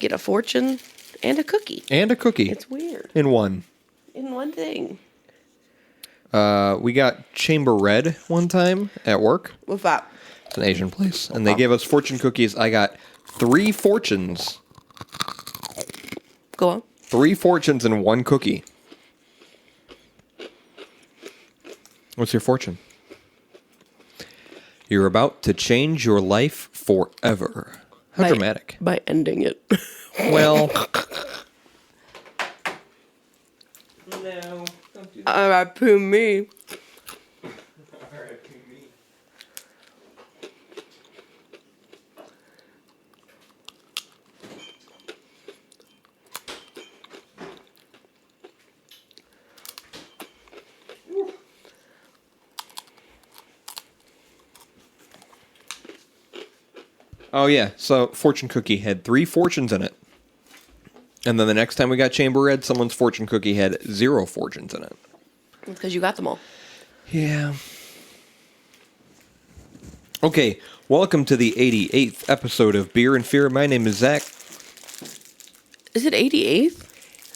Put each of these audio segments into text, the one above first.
get a fortune and a cookie. And a cookie. It's weird. In one thing. We got Chamber Red one time at work. What's that? It's an Asian place. And they gave us fortune cookies. I got 3 fortunes. Go on. 3 fortunes in 1 cookie. What's your fortune? You're about to change your life forever. How dramatic. By ending it. Well. No. Don't do that. R.I.P. me. R.I.P. me. Oh, yeah. So, fortune cookie had 3 fortunes in it. And then the next time we got Chamber Red, someone's fortune cookie had 0 fortunes in it. Because you got them all. Yeah. Okay, welcome to the 88th episode of Beer and Fear. My name is Zach. Is it 88th?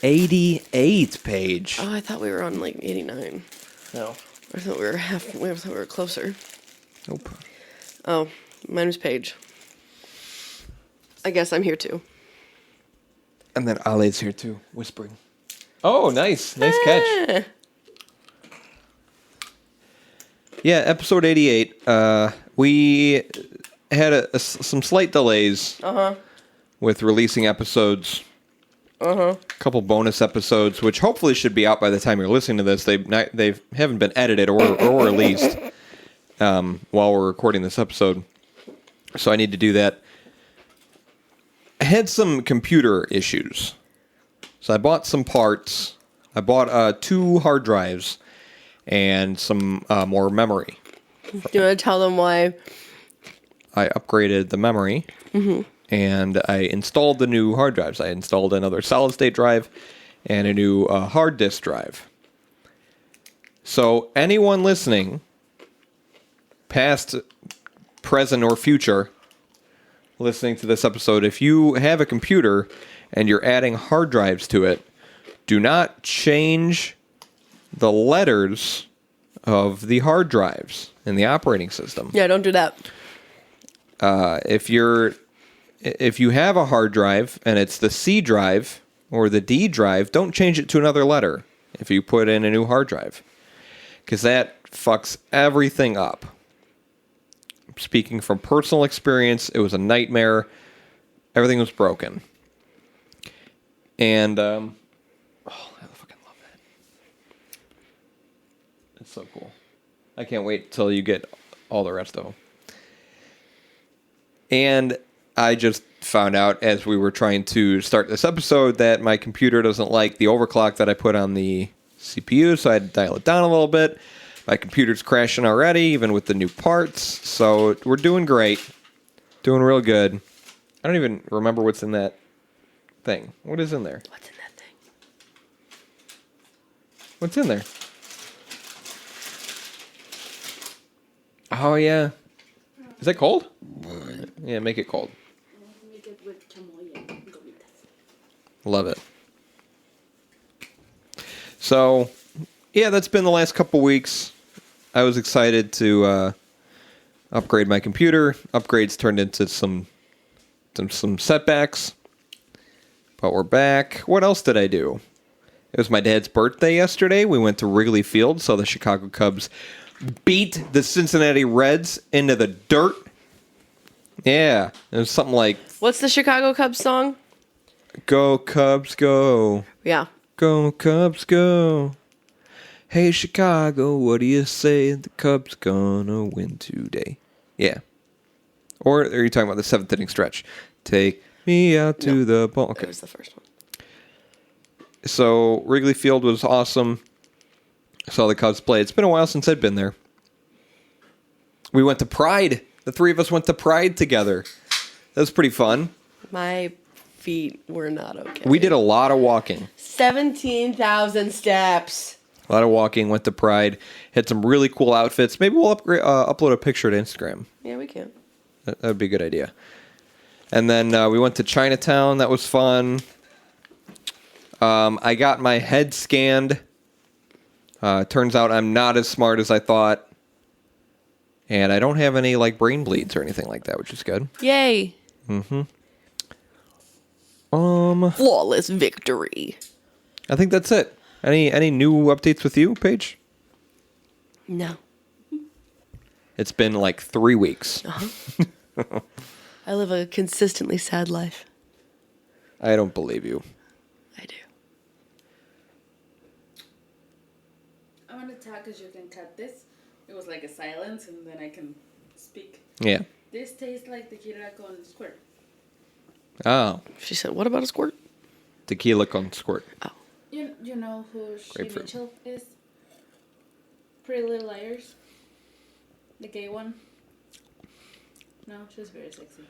88, Paige. Oh, I thought we were on like 89. No. I thought we were closer. Nope. Oh, my name's Paige. I guess I'm here too. And then Ale's here too, whispering. Oh, nice. Nice catch. Yeah, episode 88. We had some slight delays with releasing episodes. A couple bonus episodes, which hopefully should be out by the time you're listening to this. They haven't been edited or released while we're recording this episode. So I need to do that. I had some computer issues. So I bought some parts. I bought 2 hard drives and some more memory. Do you want to tell them why? I upgraded the memory and I installed the new hard drives. I installed another solid state drive and a new hard disk drive. So anyone listening, past, present, or future, listening to this episode, if you have a computer and you're adding hard drives to it, do not change the letters of the hard drives in the operating system. Yeah, don't do that. If you have a hard drive and it's the C drive or the D drive, don't change it to another letter if you put in a new hard drive, because that fucks everything up. Speaking from personal experience, it was a nightmare. Everything was broken. And, I fucking love that. It's so cool. I can't wait till you get all the rest of them. And I just found out as we were trying to start this episode that my computer doesn't like the overclock that I put on the CPU, so I had to dial it down a little bit. My computer's crashing already, even with the new parts. So we're doing great. Doing real good. I don't even remember what's in that thing. What is in there? What's in that thing? What's in there? Oh, yeah. Is that cold? Yeah, make it cold. Make it with chamoy and gomitas. Love it. So, yeah, that's been the last couple weeks. I was excited to upgrade my computer. Upgrades turned into some setbacks. But we're back. What else did I do? It was my dad's birthday yesterday. We went to Wrigley Field, saw the Chicago Cubs beat the Cincinnati Reds into the dirt. Yeah, it was something like... What's the Chicago Cubs song? Go Cubs, go. Yeah. Go Cubs, go. Hey, Chicago, what do you say? The Cubs gonna win today. Yeah. Or are you talking about the 7th inning stretch? Take me out to the ball. Okay. That was the first one. So, Wrigley Field was awesome. Saw the Cubs play. It's been a while since I'd been there. We went to Pride. The 3 of us went to Pride together. That was pretty fun. My feet were not okay. We did a lot of walking. 17,000 steps. A lot of walking, went to Pride, had some really cool outfits. Maybe we'll upload a picture to Instagram. Yeah, we can. That would be a good idea. And then we went to Chinatown. That was fun. I got my head scanned. Turns out I'm not as smart as I thought. And I don't have any like brain bleeds or anything like that, which is good. Yay. Flawless victory. I think that's it. Any new updates with you, Paige? No. It's been like 3 weeks. I live a consistently sad life. I don't believe you. I do. I want to talk because you can cut this. It was like a silence, and then I can speak. Yeah. This tastes like tequila con squirt. Oh. She said, what about a squirt? Tequila con squirt. Oh. You know who she Grapefruit. Mitchell is? Pretty Little Liars. The gay one. No, she's very sexy.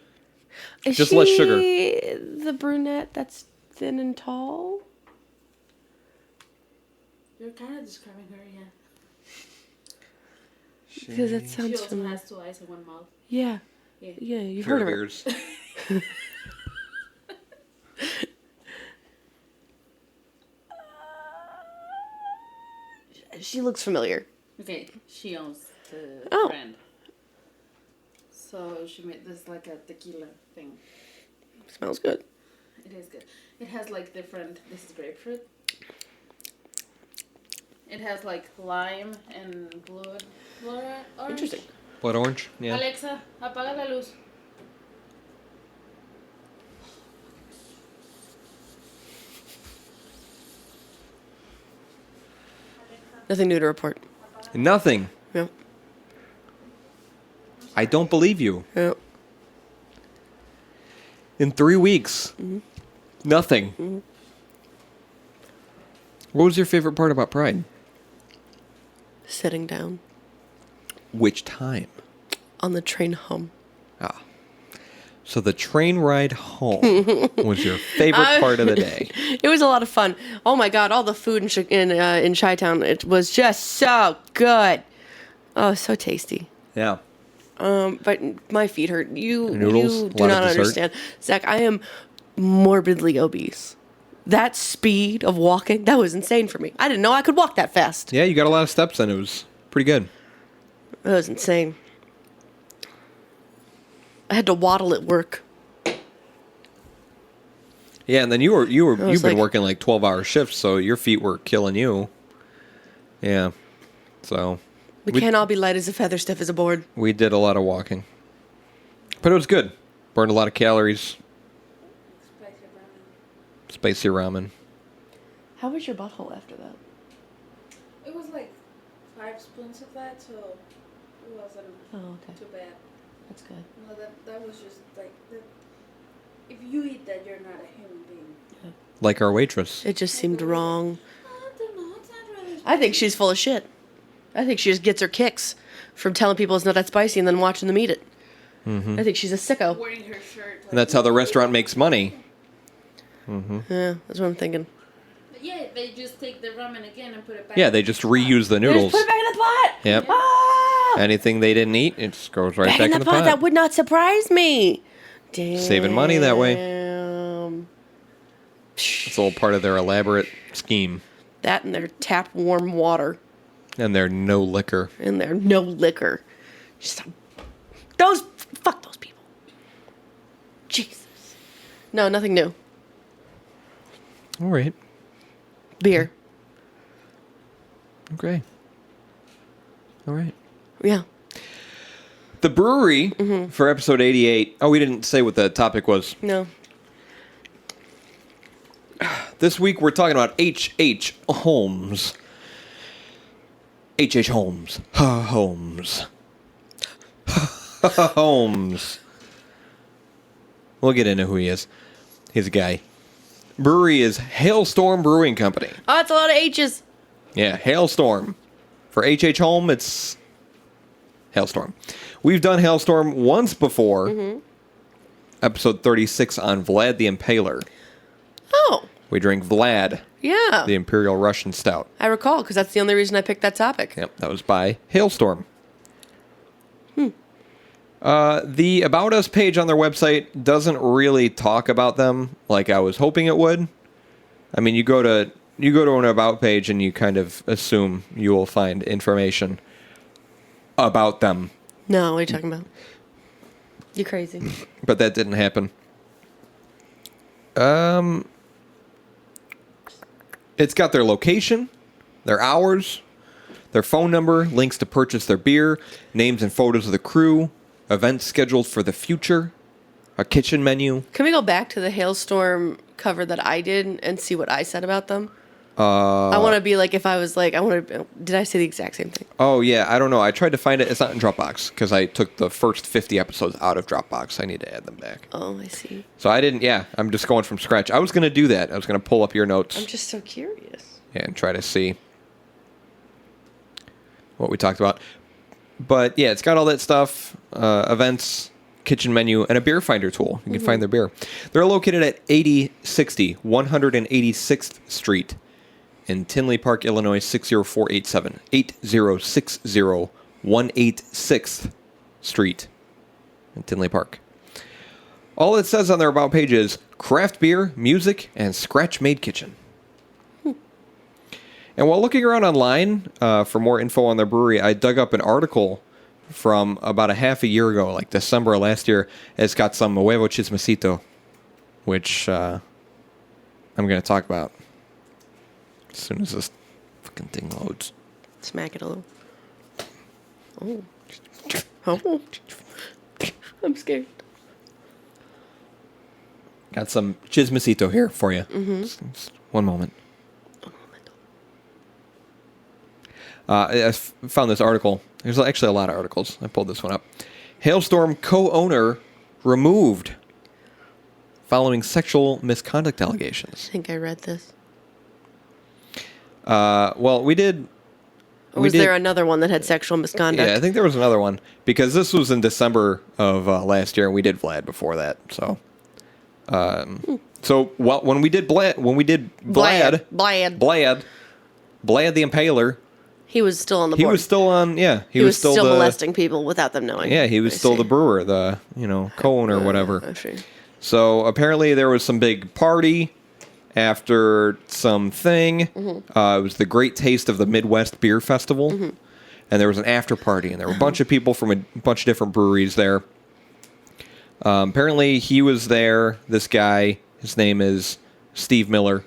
Is Just she less sugar. the brunette that's thin and tall? You're kind of describing her, yeah. Because that She sounds also familiar. has 2 eyes and 1 mouth. Yeah. Yeah. Yeah, you've Pair heard of of her. ears. She looks familiar. Okay, she owns the Oh. brand. So she made this like a tequila thing. Smells good. It is good. It has like different. This is grapefruit. It has like lime and blood orange. Interesting. Blood orange? Yeah. Alexa, apaga la luz. Nothing new to report. Nothing. Yep. I don't believe you. Yep. In 3 weeks. Nothing. What was your favorite part about Pride? Sitting down Which time? on the train home. Ah. So the train ride home was your favorite part of the day. It was a lot of fun. Oh my God, all the food in Chi-Town, it was just so good. Oh, so tasty. Yeah. But my feet hurt. Noodles, You a do lot of not dessert. understand. Zach, I am morbidly obese. That speed of walking, that was insane for me. I didn't know I could walk that fast. Yeah, you got a lot of steps in. It was pretty good. That was insane. I had to waddle at work. Yeah, and then you've was been like- working like 12-hour shifts, so your feet were killing you. Yeah. So We can't all be light as a feather, stiff as a board. we did a lot of walking. But it was good. Burned a lot of calories. Spicy ramen. Spicy ramen. How was your butthole after that? It was like 5 spoons of that, so it wasn't Oh, okay. too bad. That's good. No, that was just like that. If you eat that, you're not a human being. Like our waitress. It just seemed wrong. I don't know. It's not really. I think she's full of shit. I think she just gets her kicks from telling people it's not that spicy and then watching them eat it. I think she's a sicko. Wearing her shirt. And that's how the restaurant makes money. Yeah, that's what I'm thinking. Yeah, they just take the ramen again and put it back. Yeah, they just reuse the They noodles. just put it back in the pot. Yep. Ah! Anything they didn't eat, it just goes right Back back in the pot. That would not surprise me. Damn. Saving money that way. It's It's all part of their elaborate scheme. that and their tap warm water And their no liquor. and their no liquor. Just fuck those people. Jesus. No, nothing new. All right. Beer. Okay. All right. Yeah. The brewery for episode 88. Oh, we didn't say what the topic was. No. This week we're talking about H.H. Holmes. H.H. Holmes. Holmes. Holmes. We'll get into who he is. He's a guy. Brewery is Hailstorm Brewing Company. Oh, that's a lot of H's. Yeah, Hailstorm. For H.H. Holmes, it's Hailstorm. We've done Hailstorm once before. Episode 36 on Vlad the Impaler. Oh, We drink Vlad, yeah. the Imperial Russian Stout. I recall, because that's the only reason I picked that topic. Yep, that was by Hailstorm. The About Us page on their website doesn't really talk about them like I was hoping it would. I mean, you go to an About page and you kind of assume you will find information about them. No, what are you talking about? You crazy. But that didn't happen. It's got their location, their hours, their phone number, links to purchase their beer, names and photos of the crew, events scheduled for the future, a kitchen menu. Can we go back to the hailstorm cover that I did and see what I said about them? I want to be like, if I was like, did I say the exact same thing? Oh, yeah, I don't know. I tried to find it. It's not in Dropbox because I took the first 50 episodes out of Dropbox. I need to add them back. Oh, I see. So I didn't, I'm just going from scratch. I was going to do that. I was going to pull up your notes. I'm just so curious. And try to see what we talked about. But, yeah, it's got all that stuff, events, kitchen menu, and a beer finder tool. You can find their beer. They're located at 8060 186th Street. In Tinley Park, Illinois, 60487. 8060 186th Street in Tinley Park. All it says on their About page is craft beer, music, and scratch-made kitchen. And while looking around online for more info on their brewery, I dug up an article from about a half a year ago, like December of last year. It's got some Ahuevo Chismecito, which I'm going to talk about as soon as this fucking thing loads. Smack it a little. Oh. Oh. I'm scared. Got some Chismecito here for you. Just one moment. I found this article. There's actually a lot of articles. I pulled this one up. Hailstorm co-owner removed following sexual misconduct allegations. I think I read this. Well, we did. Or was there another one that had sexual misconduct? Yeah, I think there was another one because this was in December of last year, and we did Vlad before that. So, when we did Vlad, Vlad the Impaler. He was still on the board. He was still on. Yeah, he was still molesting people without them knowing. Yeah, he was still the brewer, the co-owner, whatever. I see. So apparently there was some big party after something. It was the Great Taste of the Midwest Beer Festival. And there was an after party, and there were a bunch of people from a bunch of different breweries there. Apparently he was there, this guy, his name is Steve Miller.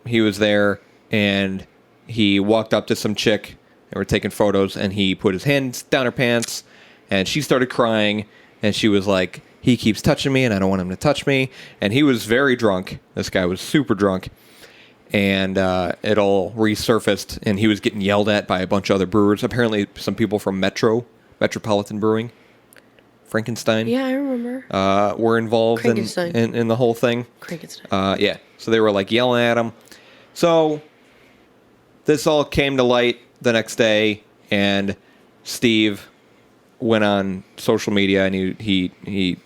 He was there, and he walked up to some chick, and we're taking photos, and he put his hands down her pants, and she started crying, and she was like, he keeps touching me, and I don't want him to touch me. And he was very drunk. This guy was super drunk. And it all resurfaced, and he was getting yelled at by a bunch of other brewers. Apparently, some people from Metropolitan Brewing, Frankenstein. Yeah, I remember. Were involved in the whole thing. Frankenstein. Yeah. So they were like yelling at him. So this all came to light the next day, and Steve went on social media, and he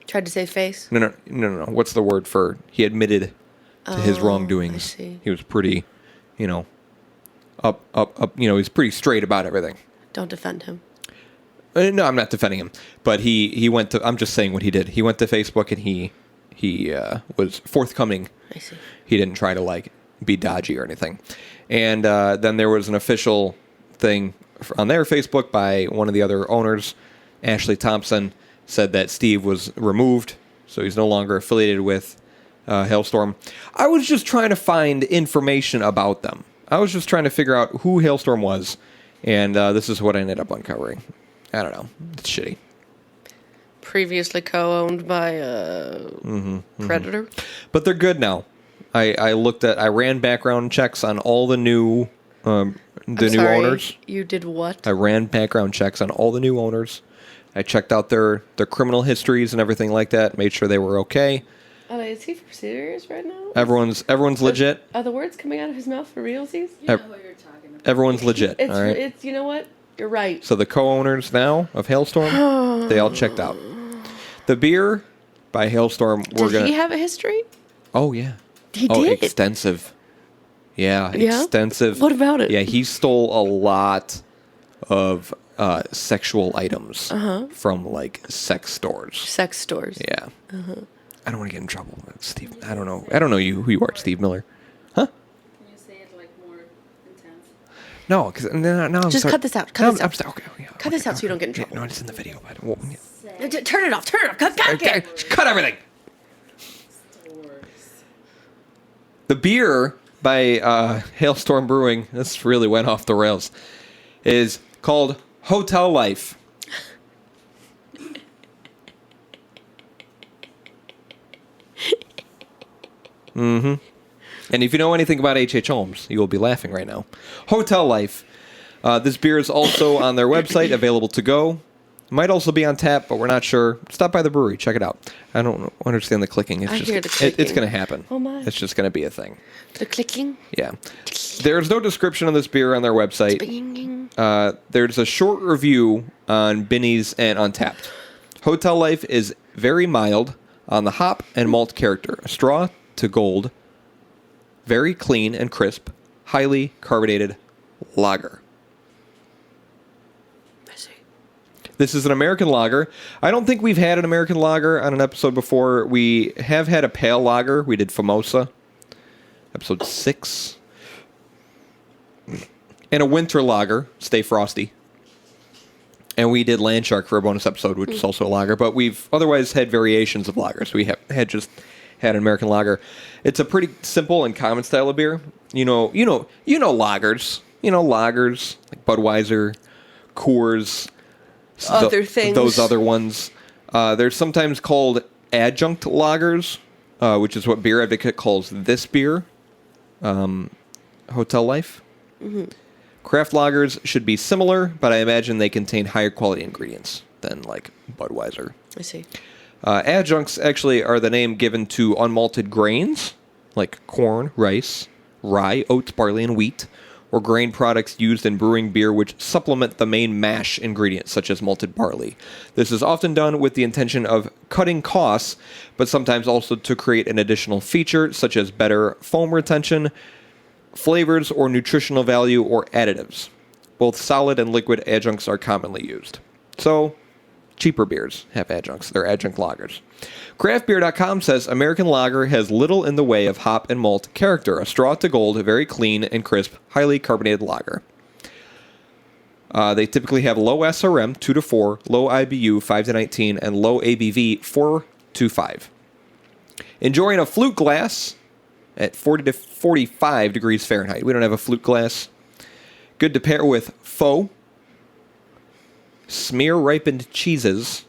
tried to save face. No. What's the word for? He admitted to his wrongdoings. I see. He was pretty, up. He's pretty straight about everything. Don't defend him. No, I'm not defending him, but he went to. I'm just saying what he did. He went to Facebook and he was forthcoming. I see. He didn't try to be dodgy or anything. And then there was an official thing on their Facebook by one of the other owners, Ashley Thompson, said that Steve was removed, so he's no longer affiliated with Hailstorm. I was just trying to find information about them. I was just trying to figure out who Hailstorm was, and this is what I ended up uncovering. I don't know. It's shitty. Previously co-owned by a Predator. But they're good now. I ran background checks on all the new new owners. You did what? I ran background checks on all the new owners. I checked out their criminal histories and everything like that. Made sure they were okay. Is he serious right now? Everyone's legit. Are the words coming out of his mouth for realsies? You know what you're talking about. Everyone's legit. All right. It's you know what? You're right. So the co-owners now of Hailstorm, they all checked out. The beer by Hailstorm. Did he have a history? Oh yeah. He did. Extensive. Yeah, extensive. What about it? Yeah, he stole a lot of sexual items from like sex stores. Sex stores. Yeah. I don't want to get in trouble, Steve. I don't know who you are, Steve Miller. Huh? Can you say it like more intense? No, because now I'm Just cut this out. Cut this out. Okay. Cut this out so you don't get in trouble. No, it's in the video. But, well, yeah. Turn it off. Cut everything. Stores. The beer by Hailstorm Brewing, this really went off the rails, is called Hotel Life. And if you know anything about H.H. Holmes, you will be laughing right now. Hotel Life. This beer is also on their website, available to go. Might also be on tap, but we're not sure. Stop by the brewery. Check it out. I don't understand the clicking. I hear the clicking. It's going to happen. Oh, my. It's just going to be a thing. The clicking. Yeah. There's no description of this beer on their website. There's a short review on Binny's and Untapped. Hotel Life is very mild on the hop and malt character. A straw to gold. Very clean and crisp. Highly carbonated lager. I see. This is an American lager. I don't think we've had an American lager on an episode before. We have had a pale lager. We did Famosa. Episode 6. And a winter lager. Stay Frosty. And we did Land Shark for a bonus episode, which is also a lager. But we've otherwise had variations of lagers. We have had an American lager. It's a pretty simple and common style of beer. You know lagers. Lagers like Budweiser, Coors, Other things. Those other ones. They're sometimes called adjunct lagers, which is what Beer Advocate calls this beer. Hotel Life. Mm-hmm. Craft lagers should be similar, but I imagine they contain higher quality ingredients than like Budweiser. I see. Adjuncts actually are the name given to unmalted grains, like corn, rice, rye, oats, barley, and wheat, or grain products used in brewing beer which supplement the main mash ingredients, such as malted barley. This is often done with the intention of cutting costs, but sometimes also to create an additional feature, such as better foam retention, flavors, or nutritional value, or additives. Both solid and liquid adjuncts are commonly used. So, cheaper beers have adjuncts. They're adjunct lagers. Craftbeer.com says American lager has little in the way of hop and malt character. A straw to gold, very clean and crisp, highly carbonated lager. They typically have low SRM, 2 to 4, low IBU, 5 to 19, and low ABV, 4 to 5. Enjoying a flute glass at 40 to 45 degrees Fahrenheit. We don't have a flute glass. Good to pair with pho, smear ripened cheeses,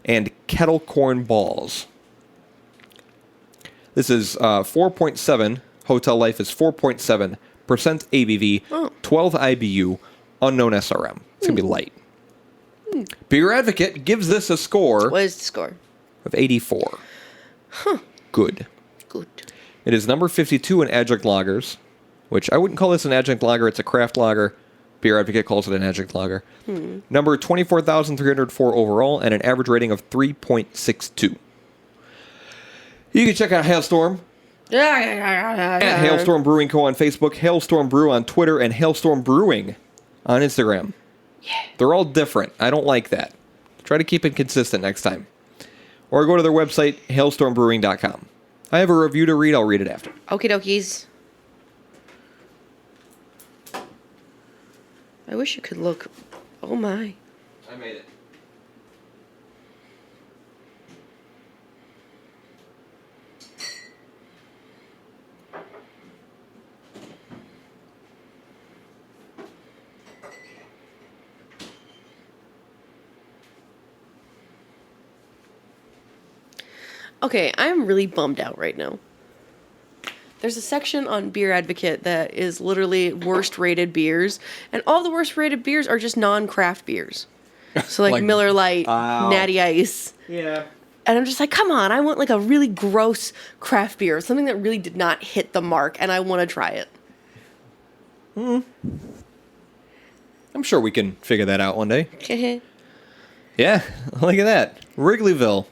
and kettle corn balls. This is 4.7. Hotel Life is 4.7% ABV, 12 IBU, unknown SRM. It's going to be light. Beer Advocate gives this a score. What is the score? Of 84. Huh. Good. Good. It is number 52 in adjunct lagers, which I wouldn't call this an adjunct lager. It's a craft lager. Beer Advocate calls it an adjunct lager. Number 24,304 overall, and an average rating of 3.62. You can check out Hailstorm at Hailstorm Brewing Co. on Facebook, Hailstorm Brew on Twitter, and Hailstorm Brewing on Instagram. Yeah. They're all different. I don't like that. Try to keep it consistent next time. Or go to their website, hailstormbrewing.com. I have a review to read. I'll read it after. Okie dokies. I wish you could look. Oh my. I made it. Okay, I'm really bummed out right now. There's a section on Beer Advocate that is literally worst rated beers, and all the worst rated beers are just non-craft beers. So like Miller Lite, Natty Ice. Yeah. And I'm just like, come on, I want like a really gross craft beer, something that really did not hit the mark, and I want to try it. I'm sure we can figure that out one day. Yeah, look at that. Wrigleyville.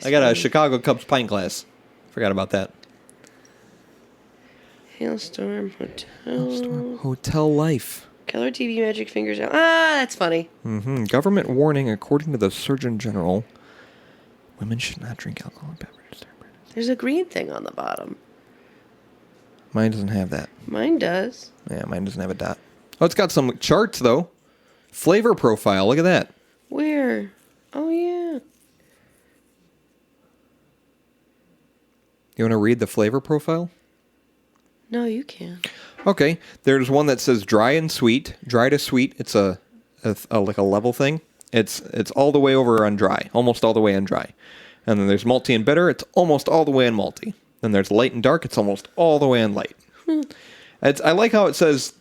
I got a Chicago Cubs pint glass. Forgot about that. Hailstorm Hotel. Hailstorm Hotel Life. Color TV magic fingers out. Ah, that's funny. Government warning, according to the Surgeon General, women should not drink alcoholic beverages. There's a green thing on the bottom. Mine doesn't have that. Mine does. Yeah, mine doesn't have a dot. Oh, it's got some charts, though. Flavor profile. Look at that. Where? Oh, yeah. You want to read the flavor profile? No, you can. Okay. There's one that says dry and sweet. Dry to sweet. It's a like a level thing. It's all the way over on dry. Almost all the way on dry. And then there's malty and bitter. It's almost all the way on malty. Then there's light and dark. It's almost all the way on light. I like how it says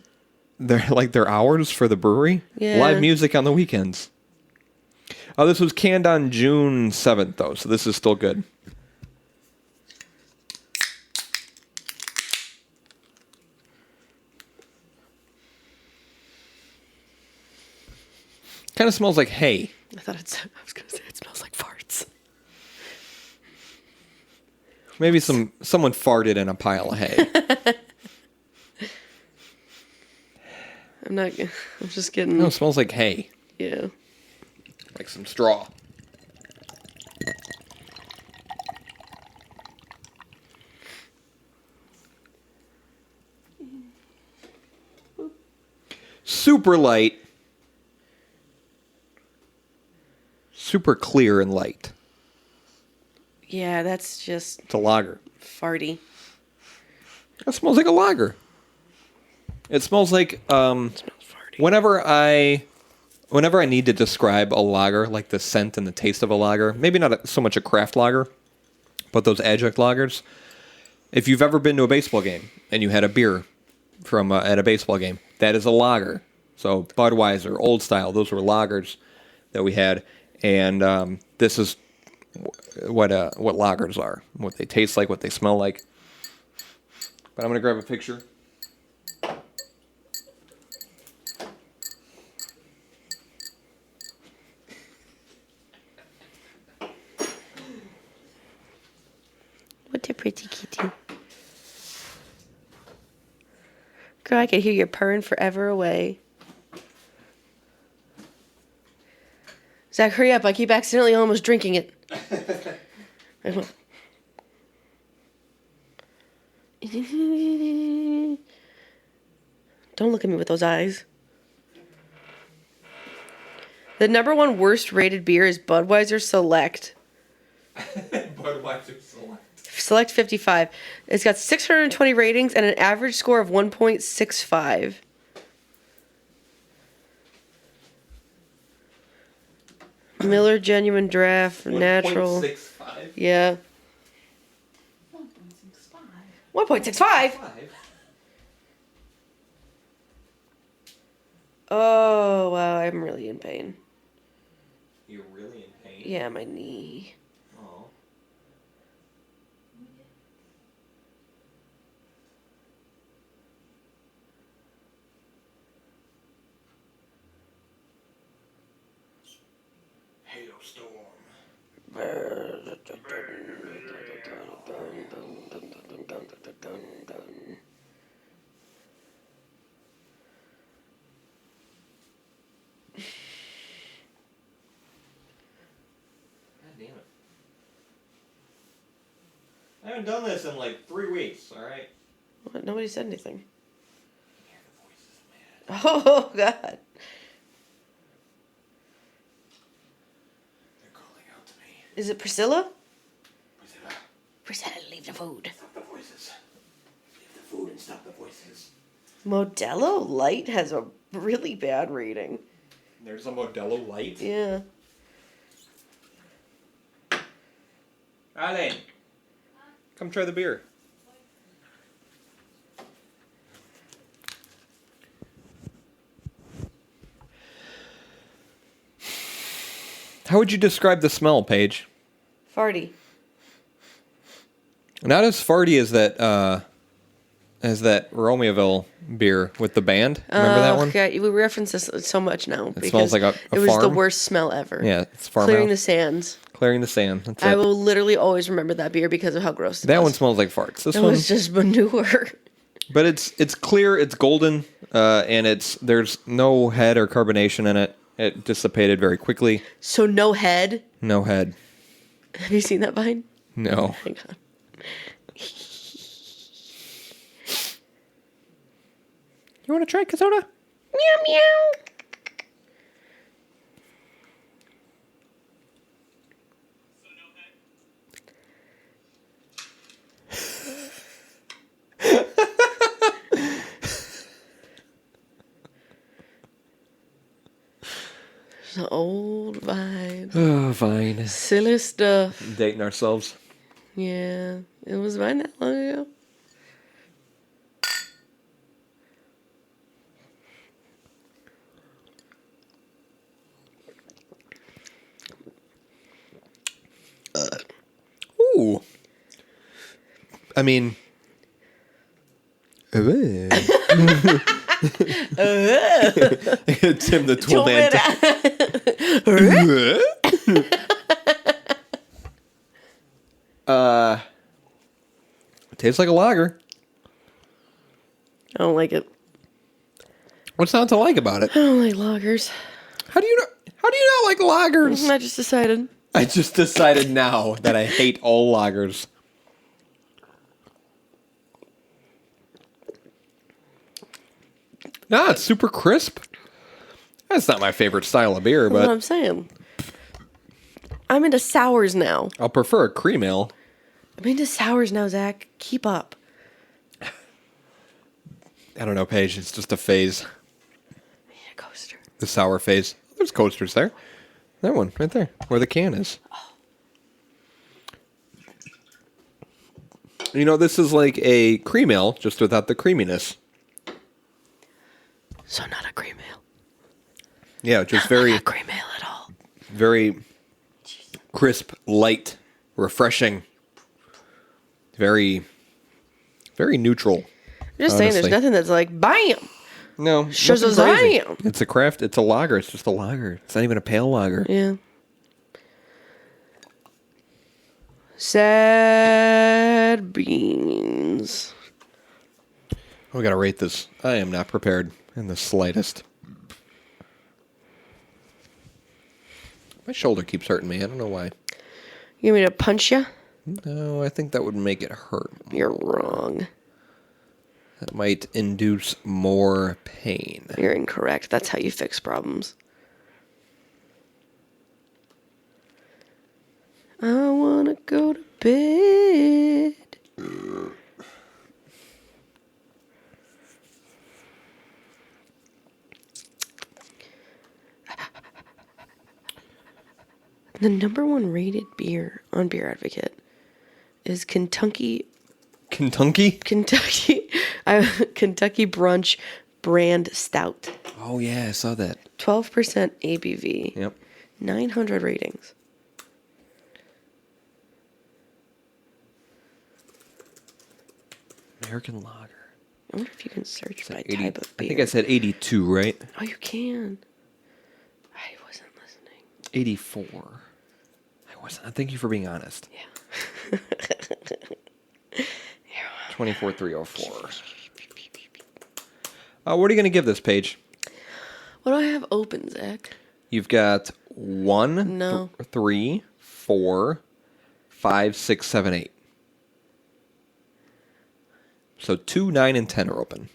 they're hours for the brewery. Yeah. Live music on the weekends. Oh, this was canned on June 7th, though, so this is still good. Kind of smells like hay. I was going to say it smells like farts. Maybe someone farted in a pile of hay. I'm just getting... No, it smells like hay. Yeah. Like some straw. Super light. Super clear and light. Yeah, that's just It's a lager. farty. It smells like a lager. It smells like It smells farty. whenever I need to describe a lager, like the scent and the taste of a lager, maybe not so much a craft lager, but those adjunct lagers. If you've ever been to a baseball game and you had a beer from at a baseball game, that is a lager. So Budweiser, Old Style, those were lagers that we had, and this is what lagers are, what they taste like, what they smell like. But I'm gonna grab a picture. What a pretty kitty. Girl, I could hear your purring forever away. Zach, hurry up. I keep accidentally almost drinking it. Don't look at me with those eyes. The number one worst rated beer is Budweiser Select. Budweiser Select. Select 55. It's got 620 ratings and an average score of 1.65. Miller Genuine Draft Natural. 1.65? Yeah. 1.65? Oh, wow. I'm really in pain. You're really in pain? Yeah, my knee. Oh. I haven't done this in like 3 weeks, alright? What? Nobody said anything. Yeah, the voice is mad. Oh, God. They're calling out to me. Is it Priscilla? Priscilla, Priscilla, leave the food. stop the voices. Leave the food and stop the voices. Modelo Light has a really bad rating. There's a Modelo Light? Yeah. Alan, come try the beer. How would you describe the smell, Paige? Farty. Not as farty as that Romeoville beer with the band. Remember that one? Yeah, we reference this so much now. It smells like a it was the farm? worst smell ever. Yeah, it's farmhouse. Clearing the sands. Clearing the sand. That's I it. will literally always remember that beer because of how gross it That was. one smells like farts. This It one, was just manure. but it's clear. It's golden. and there's no head or carbonation in it. It dissipated very quickly. So no head. No head. Have you seen that vine? No. Hang on. You want to try soda? Meow meow. It's an old vibe. Oh, fine. Silly stuff. Dating ourselves. Yeah, it was mine that long ago. Ooh. I mean. Tim the Tool Man. Tastes like a lager. I don't like it. What's not to like about it? I don't like lagers. How do you not like lagers? I just decided. I just decided now that I hate all lagers. Nah, it's super crisp. That's not my favorite style of beer, That's what but I'm saying. I'm into sours now. I'll prefer a cream ale. I'm into sours now, Zach. Keep up. I don't know, Paige. It's just a phase. I need a coaster. The sour phase. There's coasters there. That one right there, where the can is. You know, this is like a cream ale, just without the creaminess. So not a cream ale. Yeah, just very, Not a cream ale at all. very crisp, light, refreshing. Very, very neutral. I'm just saying, there's honestly. nothing that's like, bam! No, Shazam! nothing crazy. It's a craft. It's a lager. It's just a lager. It's not even a pale lager. Yeah. Sad beans. We gotta rate this. I am not prepared in the slightest. My shoulder keeps hurting me. I don't know why. You want me to punch you? No, I think that would make it hurt. You're wrong. That might induce more pain. You're incorrect. That's how you fix problems. I wanna go to bed. The number one rated beer on Beer Advocate is Kentucky Kentucky? Kentucky Brunch Brand Stout. Oh, yeah, I saw that. 12% ABV. Yep. 900 ratings. American lager. I wonder if you can search by 80, type of I beer. think I said 82, right? Oh, you can. I wasn't listening. 84. I wasn't. Thank you for being honest. Yeah. 24304. What are you going to give this page? What do I have open, Zach? You've got 1, No. 3, 4, 5, 6, 7, 8. So 2, 9, and 10 are open.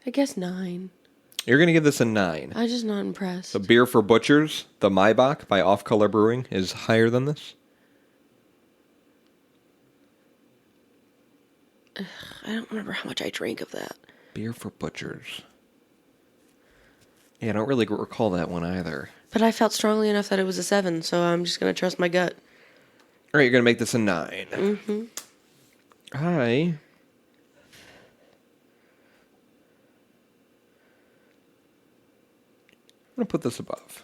I guess 9. You're going to give this a 9. I'm just not impressed. So Beer for Butchers, the Maibach by Off Color Brewing, is higher than this. I don't remember how much I drank of that. Beer for Butchers. Yeah, I don't really recall that one either. But I felt strongly enough that it was a 7, so I'm just going to trust my gut. All right, you're going to make this a 9. Mm-hmm. I'm going to put this above.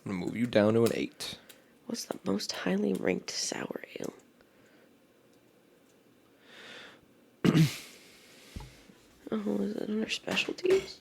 I'm going to move you down to an 8. What's the most highly ranked sour ale? Oh, is it under specialties?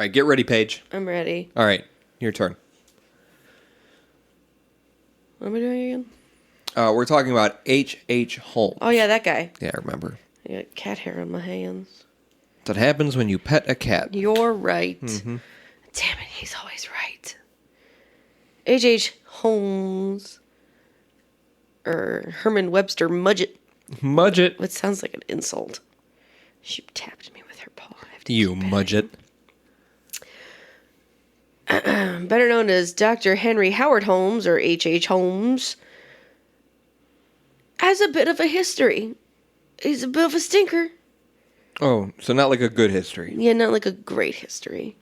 All right, get ready, Paige. I'm ready. All right, your turn. What am I doing again? We're talking about H.H. Holmes. Oh, yeah, that guy. Yeah, I remember. I got cat hair on my hands. That happens when you pet a cat. You're right. Mm-hmm. Damn it, he's always right. H.H. Holmes. Or Herman Webster Mudgett. Mudgett. What sounds like an insult. She tapped me with her paw. I have to You keep Mudgett. better known as Dr. Henry Howard Holmes, or H.H. Holmes, has a bit of a history. He's a bit of a stinker. Oh, so not like a good history. Yeah, not like a great history.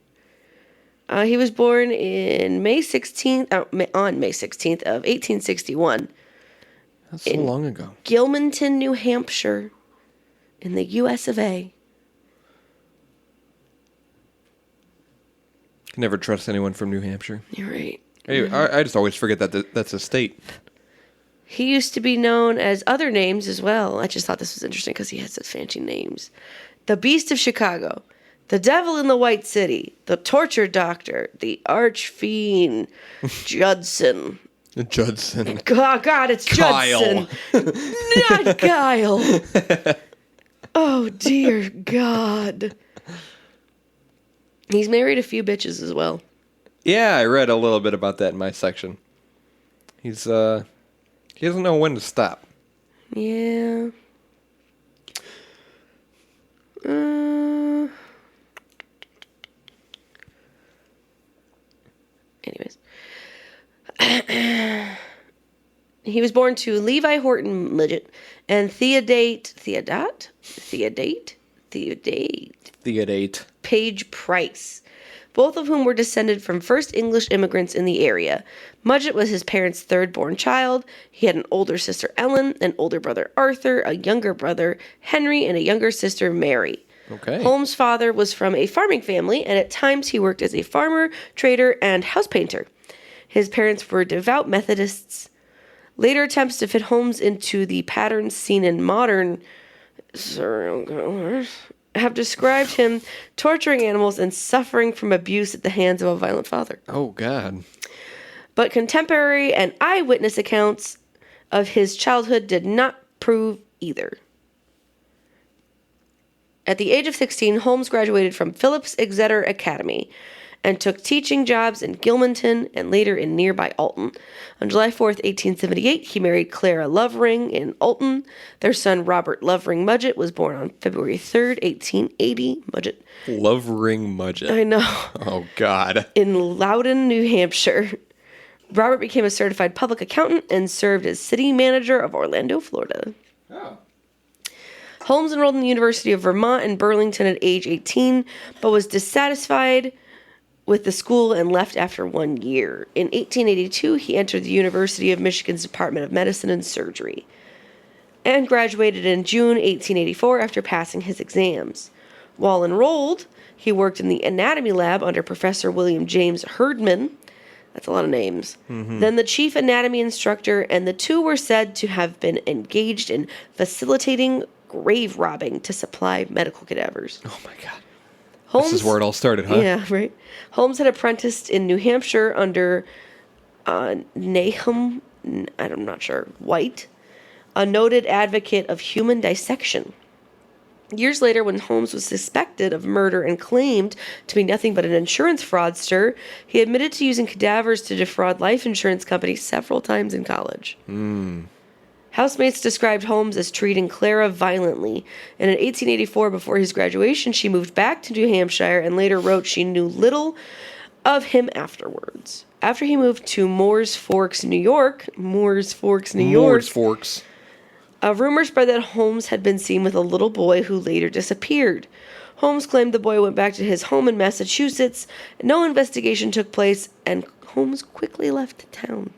He was born in May 16th, on May 16th of 1861. That's so long ago. Gilmanton, New Hampshire, in the U.S. of A. Can never trust anyone from New Hampshire. You're right. Hey, I just always forget that that's a state. He used to be known as other names as well. I just thought this was interesting because he has such fancy names. The Beast of Chicago, the Devil in the White City, the Torture Doctor, the Archfiend, Judson. Judson. God, it's Kyle. Judson. Not Kyle. Oh, dear God. He's married a few bitches as well. Yeah, I read a little bit about that in my section. He doesn't know when to stop. Yeah. Anyways. He was born to Levi Horton Mudgett and Theodate Paige Price, both of whom were descended from first English immigrants in the area. Mudgett was his parents' third-born child. He had an older sister, Ellen, an older brother, Arthur, a younger brother, Henry, and a younger sister, Mary. Okay. Holmes' father was from a farming family, and at times he worked as a farmer, trader, and house painter. His parents were devout Methodists. Later attempts to fit Holmes into the patterns seen in modern serial killers have described him torturing animals and suffering from abuse at the hands of a violent father. Oh, God. But contemporary and eyewitness accounts of his childhood did not prove either. At the age of 16, Holmes graduated from Phillips Exeter Academy and took teaching jobs in Gilmanton and later in nearby Alton. On July 4th, 1878, he married Clara Lovering in Alton. Their son, Robert Lovering Mudgett, was born on February 3rd, 1880. Mudgett. Lovering Mudgett. I know. Oh, God. In Loudon, New Hampshire. Robert became a certified public accountant and served as city manager of Orlando, Florida. Oh. Holmes enrolled in the University of Vermont in Burlington at age 18, but was dissatisfied with the school and left after 1 year. In 1882, he entered the University of Michigan's Department of Medicine and Surgery and graduated in June 1884 after passing his exams. While enrolled, he worked in the anatomy lab under Professor William James Herdman. That's a lot of names. Mm-hmm. Then the chief anatomy instructor, and the two were said to have been engaged in facilitating grave robbing to supply medical cadavers. Oh, my God. Holmes, this is where it all started, huh? Yeah, right. Holmes had apprenticed in New Hampshire under Nahum, I'm not sure, White, a noted advocate of human dissection. Years later, when Holmes was suspected of murder and claimed to be nothing but an insurance fraudster, he admitted to using cadavers to defraud life insurance companies several times in college. Housemates described Holmes as treating Clara violently, and in 1884, before his graduation, she moved back to New Hampshire and later wrote she knew little of him afterwards. After he moved to Moores Forks, New York, rumors spread that Holmes had been seen with a little boy who later disappeared. Holmes claimed the boy went back to his home in Massachusetts. No investigation took place, and Holmes quickly left town.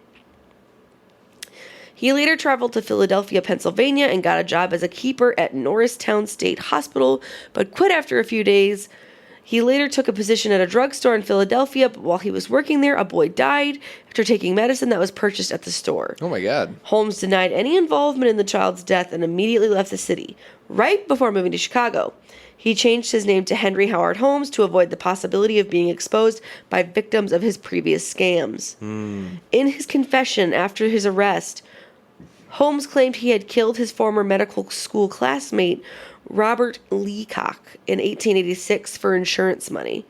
He later traveled to Philadelphia, Pennsylvania, and got a job as a keeper at Norristown State Hospital, but quit after a few days. He later took a position at a drugstore in Philadelphia, but while he was working there, a boy died after taking medicine that was purchased at the store. Oh, my God. Holmes denied any involvement in the child's death and immediately left the city, right before moving to Chicago. He changed his name to Henry Howard Holmes to avoid the possibility of being exposed by victims of his previous scams. In his confession after his arrest, Holmes claimed he had killed his former medical school classmate, Robert Leacock, in 1886 for insurance money.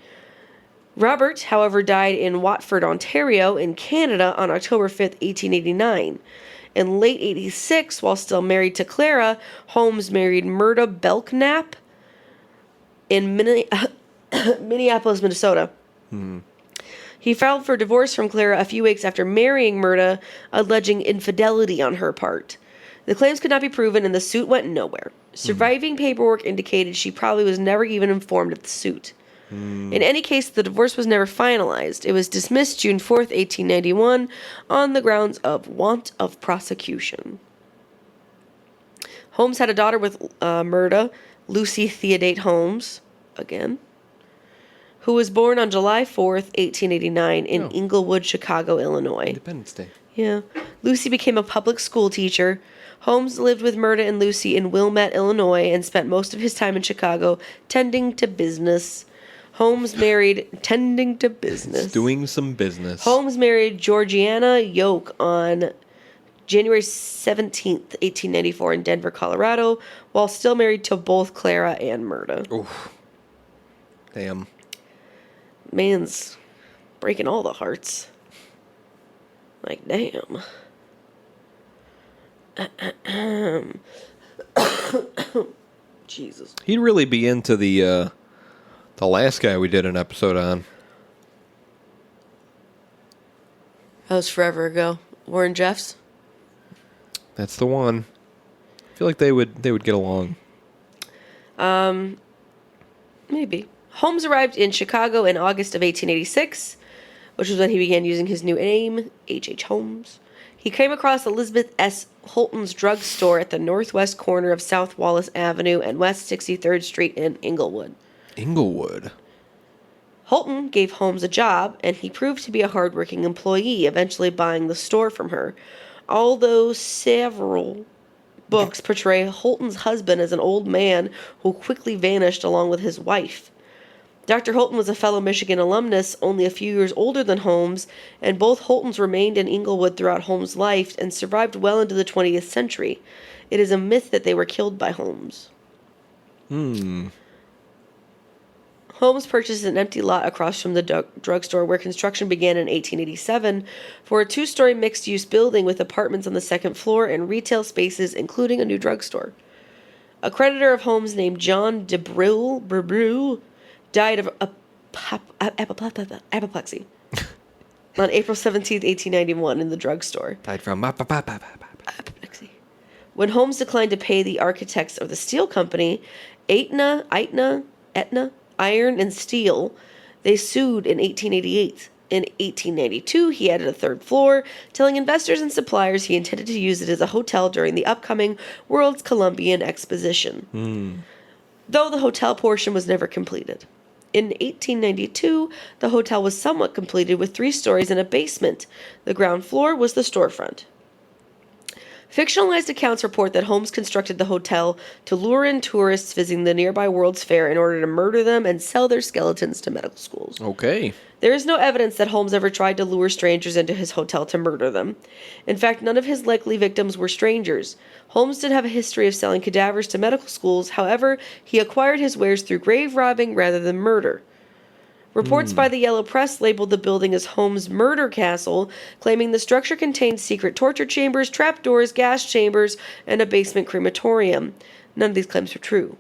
Robert, however, died in Watford, Ontario, in Canada on October 5th, 1889. In late 86, while still married to Clara, Holmes married Myrta Belknap in Minneapolis, Minnesota. He filed for divorce from Clara a few weeks after marrying Myrta, alleging infidelity on her part. The claims could not be proven and the suit went nowhere. Surviving paperwork indicated she probably was never even informed of the suit. In any case, the divorce was never finalized. It was dismissed June 4th, 1891, on the grounds of want of prosecution. Holmes had a daughter with Myrta, Lucy Theodate Holmes, again, who was born on July 4th, 1889, in Englewood, Chicago, Illinois. Independence Day. Yeah. Lucy became a public school teacher. Holmes lived with Myrta and Lucy in Wilmette, Illinois, and spent most of his time in Chicago tending to business. Holmes married Doing some business. Holmes married Georgiana Yoke on January 17th, 1894 in Denver, Colorado, while still married to both Clara and Myrta. Oof. Damn. Man's breaking all the hearts. Like, damn. Jesus. He'd really be into the last guy we did an episode on. That was forever ago. Warren Jeffs? That's the one. I feel like they would get along. Maybe. Holmes arrived in Chicago in August of 1886, which was when he began using his new name, H.H. Holmes. He came across Elizabeth S. Holton's drugstore at the northwest corner of South Wallace Avenue and West 63rd Street in Englewood. Inglewood. Holton gave Holmes a job, and he proved to be a hardworking employee, eventually buying the store from her. Although several books portray Holton's husband as an old man who quickly vanished along with his wife. Dr. Holton was a fellow Michigan alumnus, only a few years older than Holmes, and both Holtons remained in Englewood throughout Holmes' life and survived well into the 20th century. It is a myth that they were killed by Holmes. Holmes purchased an empty lot across from the drugstore where construction began in 1887 for a two-story mixed-use building with apartments on the second floor and retail spaces, including a new drugstore. A creditor of Holmes named John DeBrew died of apoplexy on April 17th, 1891 in the drugstore. Died from Apoplexy. When Holmes declined to pay the architects of the steel company, Etna, Iron and Steel, they sued in 1888. In 1892, he added a third floor, telling investors and suppliers he intended to use it as a hotel during the upcoming World's Columbian Exposition. Though the hotel portion was never completed. In 1892, the hotel was somewhat completed with 3 stories and a basement. The ground floor was the storefront. Fictionalized accounts report that Holmes constructed the hotel to lure in tourists visiting the nearby World's Fair in order to murder them and sell their skeletons to medical schools. Okay. There is no evidence that Holmes ever tried to lure strangers into his hotel to murder them. In fact, none of his likely victims were strangers. Holmes did have a history of selling cadavers to medical schools. However, he acquired his wares through grave robbing rather than murder. Reports by the Yellow Press labeled the building as Holmes' murder castle, claiming the structure contained secret torture chambers, trapdoors, gas chambers, and a basement crematorium. None of these claims were true.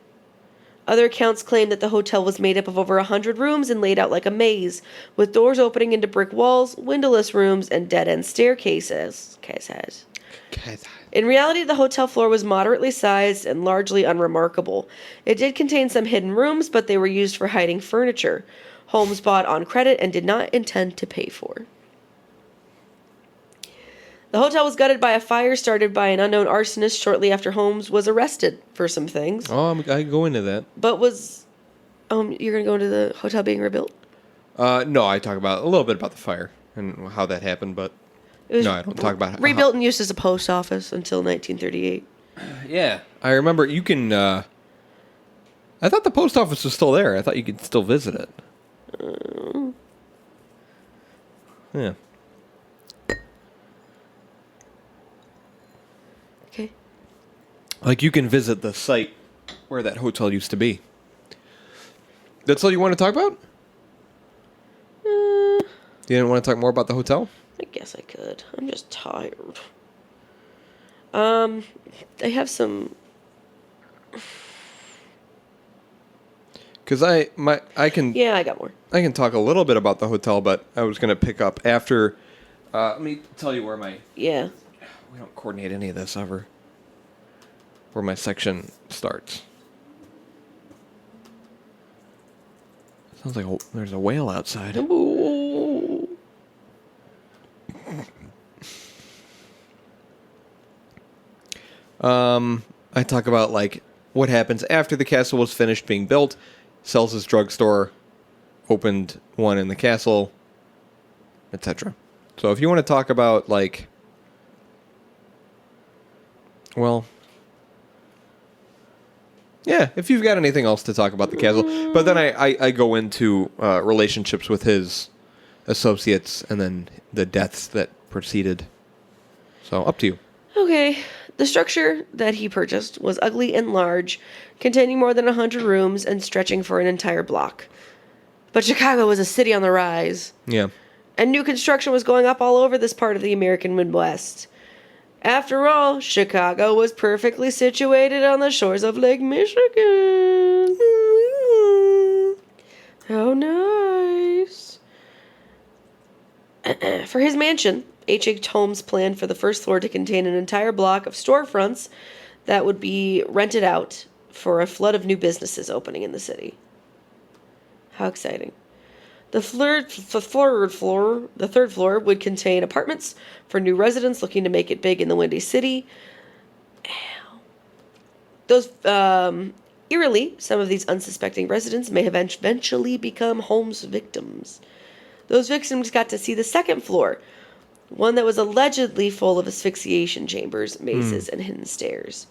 Other accounts claim that the hotel was made up of over 100 rooms and laid out like a maze, with doors opening into brick walls, windowless rooms, and dead-end staircases. In reality, the hotel floor was moderately sized and largely unremarkable. It did contain some hidden rooms, but they were used for hiding furniture. Holmes bought on credit and did not intend to pay for. The hotel was gutted by a fire started by an unknown arsonist shortly after Holmes was arrested for some things. Oh, I go into that. But was... you're going to go into the hotel being rebuilt? No, I talk about a little bit about the fire and how that happened, but no, I don't talk about it. Rebuilt and used as a post office until 1938. Yeah. I remember you can... I thought the post office was still there. I thought you could still visit it. Yeah. Okay. Like, you can visit the site where that hotel used to be. That's all you want to talk about? You didn't want to talk more about the hotel? I guess I could. I'm just tired. They have some... Because I can... Yeah, I got more. I can talk a little bit about the hotel, but I was going to pick up after... let me tell you where my... Yeah. We don't coordinate any of this ever. Where my section starts. Sounds like there's a whale outside. Ooh. I talk about, like, what happens after the castle was finished being built. Sells his drugstore. Opened one in the castle. Etc. So if you want to talk about, like... Well... Yeah, if you've got anything else to talk about the castle. But then I go into relationships with his associates and then the deaths that preceded. So, up to you. Okay. The structure that he purchased was ugly and large, containing more than 100 rooms and stretching for an entire block. But Chicago was a city on the rise, Yeah. and new construction was going up all over this part of the American Midwest. After all, Chicago was perfectly situated on the shores of Lake Michigan. How nice. For his mansion, H.H. Holmes planned for the first floor to contain an entire block of storefronts that would be rented out for a flood of new businesses opening in the city. How exciting. The third floor would contain apartments for new residents looking to make it big in the Windy City. Those, eerily, some of these unsuspecting residents may have eventually become Holmes' victims. Those victims got to see the second floor, one that was allegedly full of asphyxiation chambers, mazes, and hidden stairs.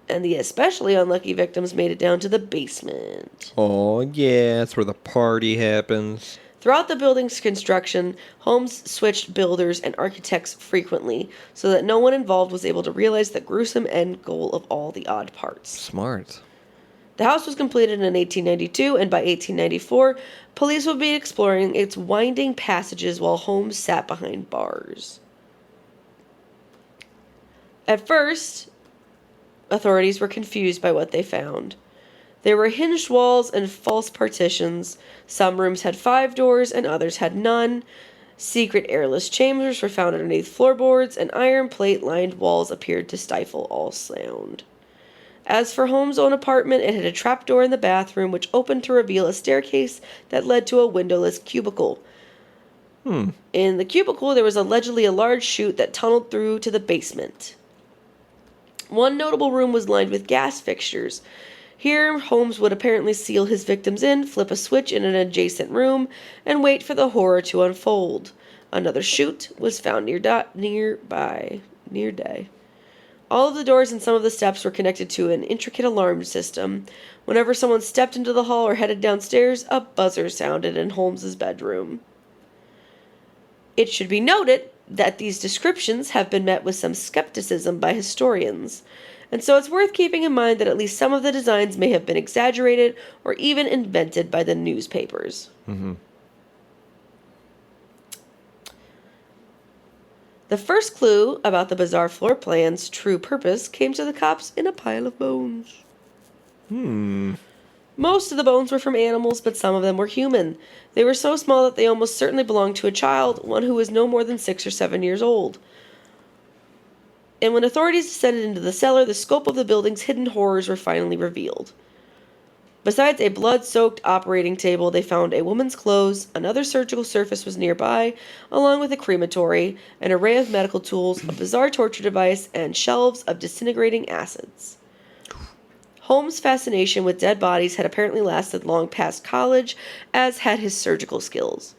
And the especially unlucky victims made it down to the basement. Oh, yeah, that's where the party happens. Throughout the building's construction, Holmes switched builders and architects frequently so that no one involved was able to realize the gruesome end goal of all the odd parts. Smart. The house was completed in 1892, and by 1894, police would be exploring its winding passages while Holmes sat behind bars. At first, authorities were confused by what they found. There were hinged walls and false partitions. Some rooms had 5 doors and others had none. Secret airless chambers were found underneath floorboards, and iron plate-lined walls appeared to stifle all sound. As for Holmes' own apartment, it had a trapdoor in the bathroom which opened to reveal a staircase that led to a windowless cubicle. In the cubicle, there was allegedly a large chute that tunneled through to the basement. One notable room was lined with gas fixtures. Here, Holmes would apparently seal his victims in, flip a switch in an adjacent room, and wait for the horror to unfold. Another chute was found nearby. All of the doors and some of the steps were connected to an intricate alarm system. Whenever someone stepped into the hall or headed downstairs, a buzzer sounded in Holmes's bedroom. It should be noted that these descriptions have been met with some skepticism by historians, and so it's worth keeping in mind that at least some of the designs may have been exaggerated or even invented by the newspapers. The first clue about the bizarre floor plan's true purpose came to the cops in a pile of bones. Most of the bones were from animals, but some of them were human. They were so small that they almost certainly belonged to a child, one who was no more than 6 or 7 years old. And when authorities descended into the cellar, the scope of the building's hidden horrors were finally revealed. Besides a blood-soaked operating table, they found a woman's clothes, another surgical surface was nearby, along with a crematory, an array of medical tools, a bizarre torture device, and shelves of disintegrating acids. Holmes' fascination with dead bodies had apparently lasted long past college, as had his surgical skills.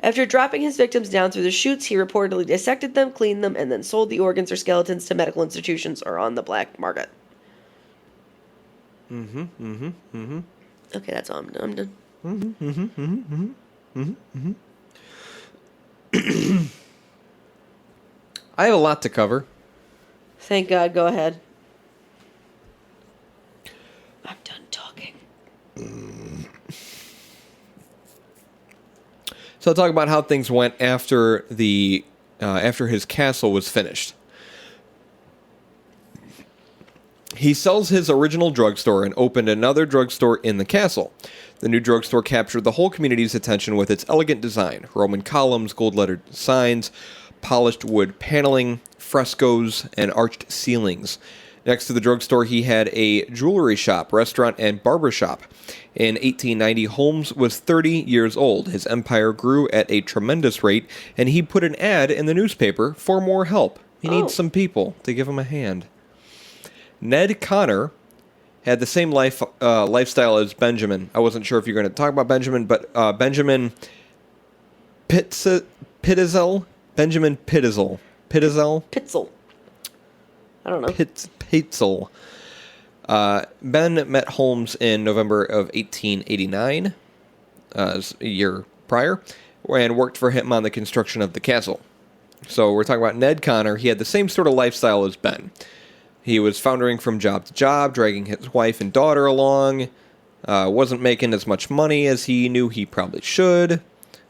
After dropping his victims down through the chutes, he reportedly dissected them, cleaned them, and then sold the organs or skeletons to medical institutions or on the black market. Okay, that's all I'm done. I have a lot to cover. Thank God. Go ahead. I'm done talking. So I'll talk about how things went after after his castle was finished. He sells his original drugstore and opened another drugstore in the castle. The new drugstore captured the whole community's attention with its elegant design: Roman columns, gold-lettered signs, polished wood paneling, frescoes, and arched ceilings. Next to the drugstore, he had a jewelry shop, restaurant, and barber shop. In 1890, Holmes was 30 years old. His empire grew at a tremendous rate, and he put an ad in the newspaper for more help. He needs some people to give him a hand. Ned Connor had the same lifestyle as Benjamin. I wasn't sure if you're going to talk about Benjamin, but Benjamin Pitzel. Benjamin Pitzel. Pitzel. I don't know. Pitzel. Ben met Holmes in November of 1889, a year prior, and worked for him on the construction of the castle. So we're talking about Ned Connor. He had the same sort of lifestyle as Ben. He was floundering from job to job, dragging his wife and daughter along, wasn't making as much money as he knew he probably should,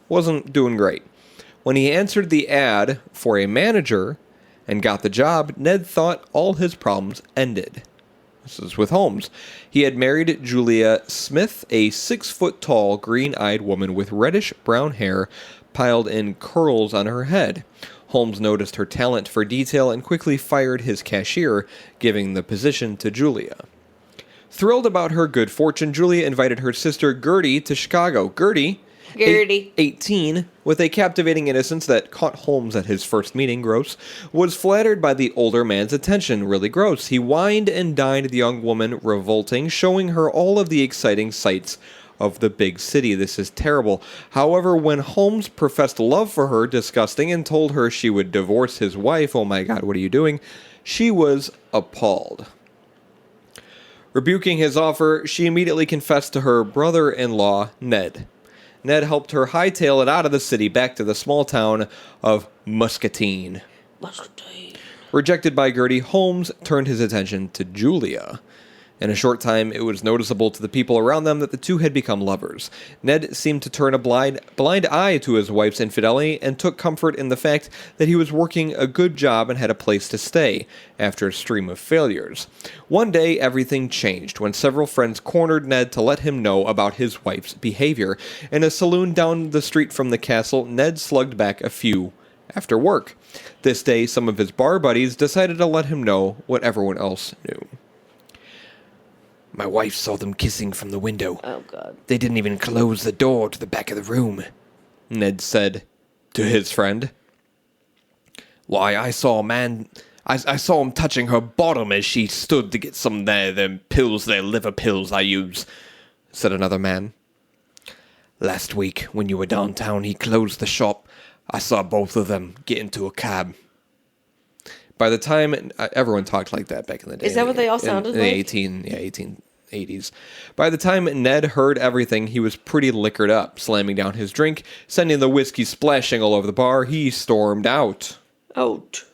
wasn't doing great. When he answered the ad for a manager and got the job, Ned thought all his problems ended. This is with Holmes. He had married Julia Smith, a 6-foot-tall, green-eyed woman with reddish-brown hair piled in curls on her head. Holmes noticed her talent for detail and quickly fired his cashier, giving the position to Julia. Thrilled about her good fortune, Julia invited her sister Gertie to Chicago. Gertie, 18, with a captivating innocence that caught Holmes at his first meeting, gross, was flattered by the older man's attention, really gross. He wined and dined the young woman, revolting, showing her all of the exciting sights of the big city. This is terrible. However, when Holmes professed love for her, disgusting, and told her she would divorce his wife, oh my God, what are you doing? She was appalled. Rebuking his offer, she immediately confessed to her brother-in-law, Ned. Ned helped her hightail it out of the city back to the small town of Muscatine. Rejected by Gertie, Holmes turned his attention to Julia. In a short time, it was noticeable to the people around them that the two had become lovers. Ned seemed to turn a blind eye to his wife's infidelity and took comfort in the fact that he was working a good job and had a place to stay after a stream of failures. One day, everything changed when several friends cornered Ned to let him know about his wife's behavior. In a saloon down the street from the castle, Ned slugged back a few after work. This day, some of his bar buddies decided to let him know what everyone else knew. My wife saw them kissing from the window. Oh, God. They didn't even close the door to the back of the room, Ned said to his friend. Why, I saw a man... I saw him touching her bottom as she stood to get some them pills, their liver pills I use, said another man. Last week, when you were downtown, he closed the shop. I saw both of them get into a cab. By the time everyone talked like that back in the day. Is that what they all sounded like? In the 1880s. By the time Ned heard everything, he was pretty liquored up, slamming down his drink, sending the whiskey splashing all over the bar. He stormed out. Out.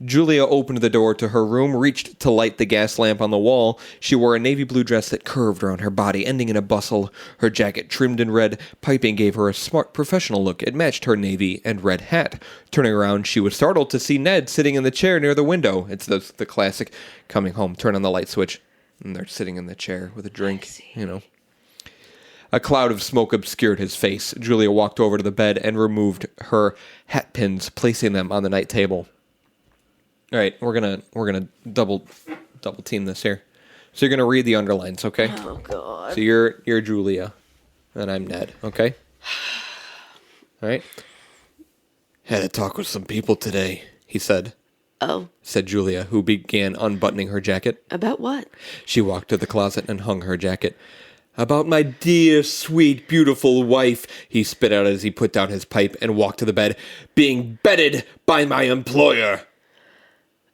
Julia opened the door to her room, reached to light the gas lamp on the wall. She wore a navy blue dress that curved around her body, ending in a bustle. Her jacket, trimmed in red piping, gave her a smart, professional look. It matched her navy and red hat. Turning around, she was startled to see Ned sitting in the chair near the window. It's the classic coming home, turn on the light switch, and they're sitting in the chair with a drink, you know. A cloud of smoke obscured his face. Julia walked over to the bed and removed her hat pins, placing them on the night table. All right, we're gonna double team this here. So you're gonna read the underlines, okay? Oh, God. So you're Julia, and I'm Ned, okay? All right. Had a talk with some people today, he said. Oh. Said Julia, who began unbuttoning her jacket. About what? She walked to the closet and hung her jacket. About my dear, sweet, beautiful wife, he spit out as he put down his pipe and walked to the bed, being bedded by my employer.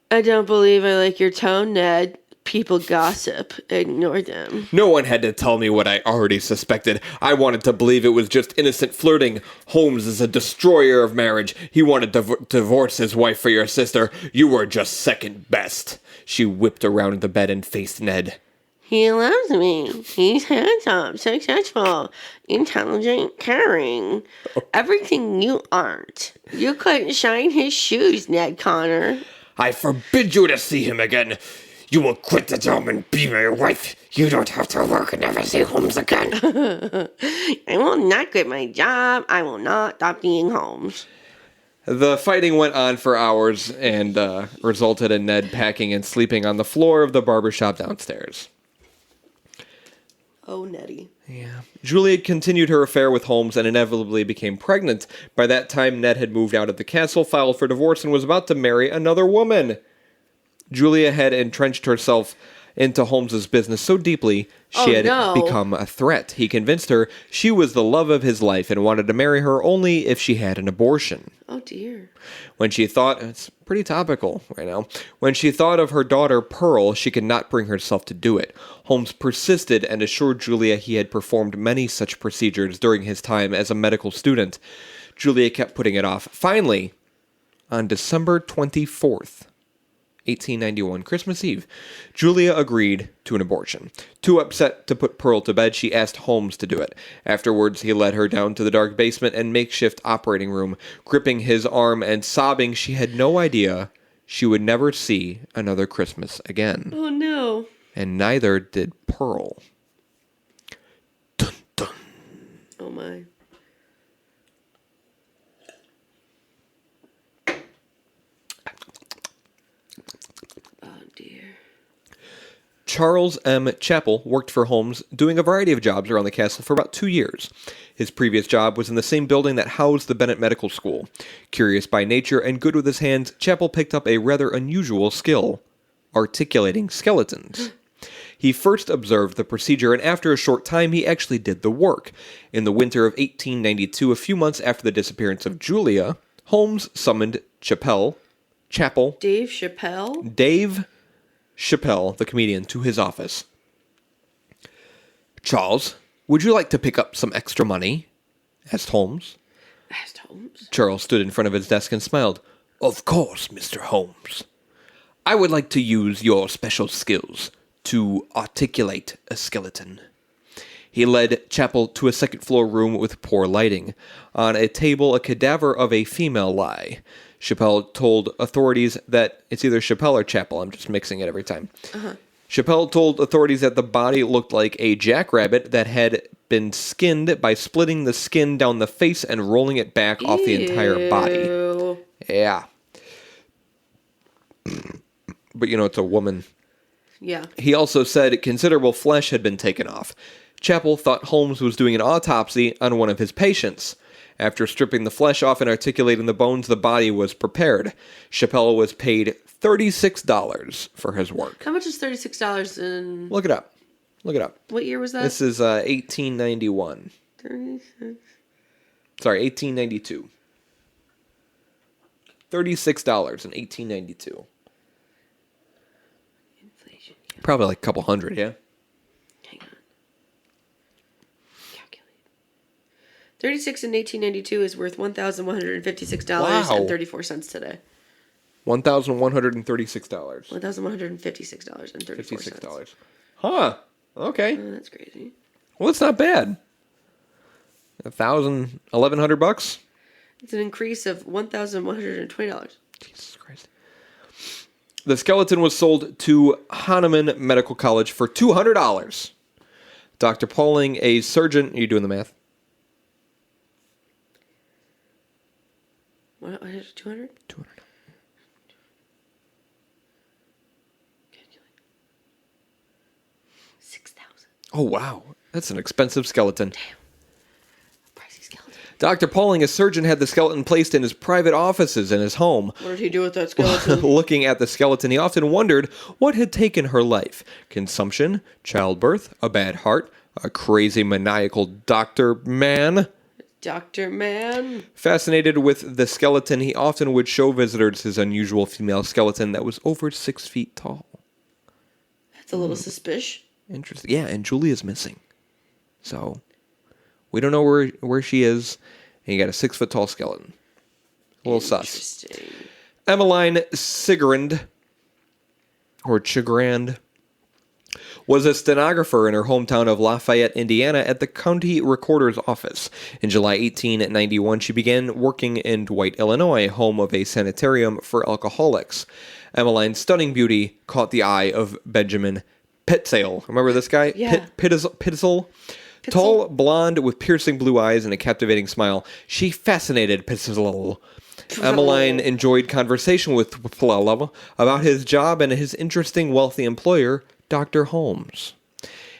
I don't believe I like your tone, Ned. People gossip. Ignore them. No one had to tell me what I already suspected. I wanted to believe it was just innocent flirting. Holmes is a destroyer of marriage. He wanted to divorce his wife for your sister. You were just second best. She whipped around the bed and faced Ned. He loves me. He's handsome, successful, intelligent, caring. Everything you aren't. You couldn't shine his shoes, Ned Connor. I forbid you to see him again. You will quit the job and be my wife. You don't have to work and never see Holmes again. I will not quit my job. I will not stop being Holmes. The fighting went on for hours and resulted in Ned packing and sleeping on the floor of the barbershop downstairs. Oh, Nettie. Yeah. Julia continued her affair with Holmes and inevitably became pregnant. By that time, Ned had moved out of the castle, filed for divorce, and was about to marry another woman. Julia had entrenched herself into Holmes's business so deeply, she had become a threat. He convinced her she was the love of his life and wanted to marry her only if she had an abortion. Oh, dear. When she thought, it's pretty topical right now, when she thought of her daughter Pearl, she could not bring herself to do it. Holmes persisted and assured Julia he had performed many such procedures during his time as a medical student. Julia kept putting it off. Finally, on December 24th, 1891, Christmas Eve, Julia agreed to an abortion. Too upset to put Pearl to bed, she asked Holmes to do it. Afterwards, he led her down to the dark basement and makeshift operating room, gripping his arm and sobbing she had no idea she would never see another Christmas again. Oh, no. And neither did Pearl. Dun, dun. Oh, my. Charles M. Chappell worked for Holmes, doing a variety of jobs around the castle for about 2 years. His previous job was in the same building that housed the Bennett Medical School. Curious by nature and good with his hands, Chappell picked up a rather unusual skill: articulating skeletons. He first observed the procedure, and after a short time, he actually did the work. In the winter of 1892, a few months after the disappearance of Julia, Holmes summoned Chappell, Dave Chappelle, the comedian, to his office. "Charles, would you like to pick up some extra money?" asked Holmes. Charles stood in front of his desk and smiled. "Of course, Mr. Holmes. I would like to use your special skills to articulate a skeleton." He led Chappell to a second-floor room with poor lighting. On a table, a cadaver of a female lay. Chappell told authorities that it's either Chappell or Chappell. I'm just mixing it every time. Chappell told authorities that the body looked like a jackrabbit that had been skinned by splitting the skin down the face and rolling it back off the entire body. Yeah. But it's a woman. Yeah. He also said considerable flesh had been taken off. Chappell thought Holmes was doing an autopsy on one of his patients. After stripping the flesh off and articulating the bones, the body was prepared. Chappell was paid $36 for his work. How much is $36 in... Look it up. What year was that? This is 1891. 36. Sorry, 1892. $36 in 1892. Inflation. Probably like a couple hundred, yeah? Hang on. Calculate. 36 in 1892 is worth $1,156.34 today. $1,136. $1,156.34. $56. Huh. Okay. Oh, that's crazy. Well, it's not bad. $1,100. It's an increase of $1,120. Jesus Christ. The skeleton was sold to Hahnemann Medical College for $200. Dr. Pauling, a surgeon... Are you doing the math? What? 200? 200. Oh, wow. That's an expensive skeleton. Damn. Pricey skeleton. Dr. Pauling, a surgeon, had the skeleton placed in his private offices in his home. What did he do with that skeleton? Looking at the skeleton, he often wondered what had taken her life. Consumption, childbirth, a bad heart, a crazy maniacal Dr. Man. Dr. Man. Fascinated with the skeleton, he often would show visitors his unusual female skeleton that was over 6 feet tall. It's a little suspicious. Interesting. Yeah, and Julia's missing. So, we don't know where she is, and you got a 6-foot-tall skeleton. A little sus. Interesting. Emmeline Sigrand, or Chigrand, was a stenographer in her hometown of Lafayette, Indiana, at the county recorder's office. In July 1891, she began working in Dwight, Illinois, home of a sanitarium for alcoholics. Emmeline's stunning beauty caught the eye of Benjamin Pitzel. Remember this guy? Yeah. Pitzel? Tall, blonde, with piercing blue eyes and a captivating smile. She fascinated Pitzel. Emmeline enjoyed conversation with Pitzel about his job and his interesting, wealthy employer, Dr. Holmes.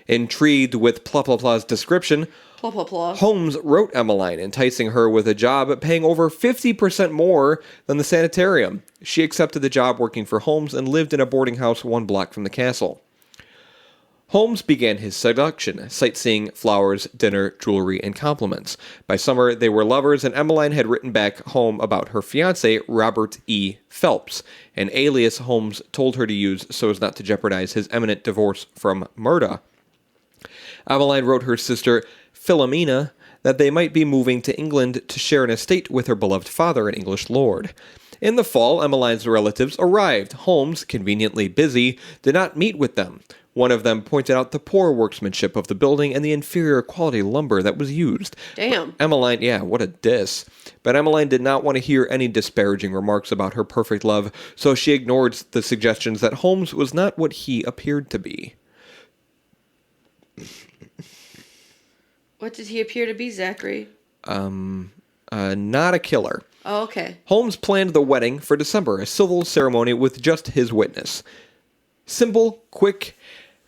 Intrigued with Pla's description, Holmes wrote Emmeline, enticing her with a job paying over 50% more than the sanitarium. She accepted the job working for Holmes and lived in a boarding house 1 block from the castle. Holmes began his seduction, sightseeing, flowers, dinner, jewelry, and compliments. By summer, they were lovers, and Emmeline had written back home about her fiancé, Robert E. Phelps, an alias Holmes told her to use so as not to jeopardize his imminent divorce from Murda. Emmeline wrote her sister, Philomena, that they might be moving to England to share an estate with her beloved father, an English lord. In the fall, Emmeline's relatives arrived. Holmes, conveniently busy, did not meet with them. One of them pointed out the poor workmanship of the building and the inferior quality lumber that was used. Damn. But Emmeline, yeah, what a diss. But Emmeline did not want to hear any disparaging remarks about her perfect love, so she ignored the suggestions that Holmes was not what he appeared to be. What did he appear to be, Zachary? Not a killer. Oh, okay. Holmes planned the wedding for December, a civil ceremony with just his witness. Simple, quick,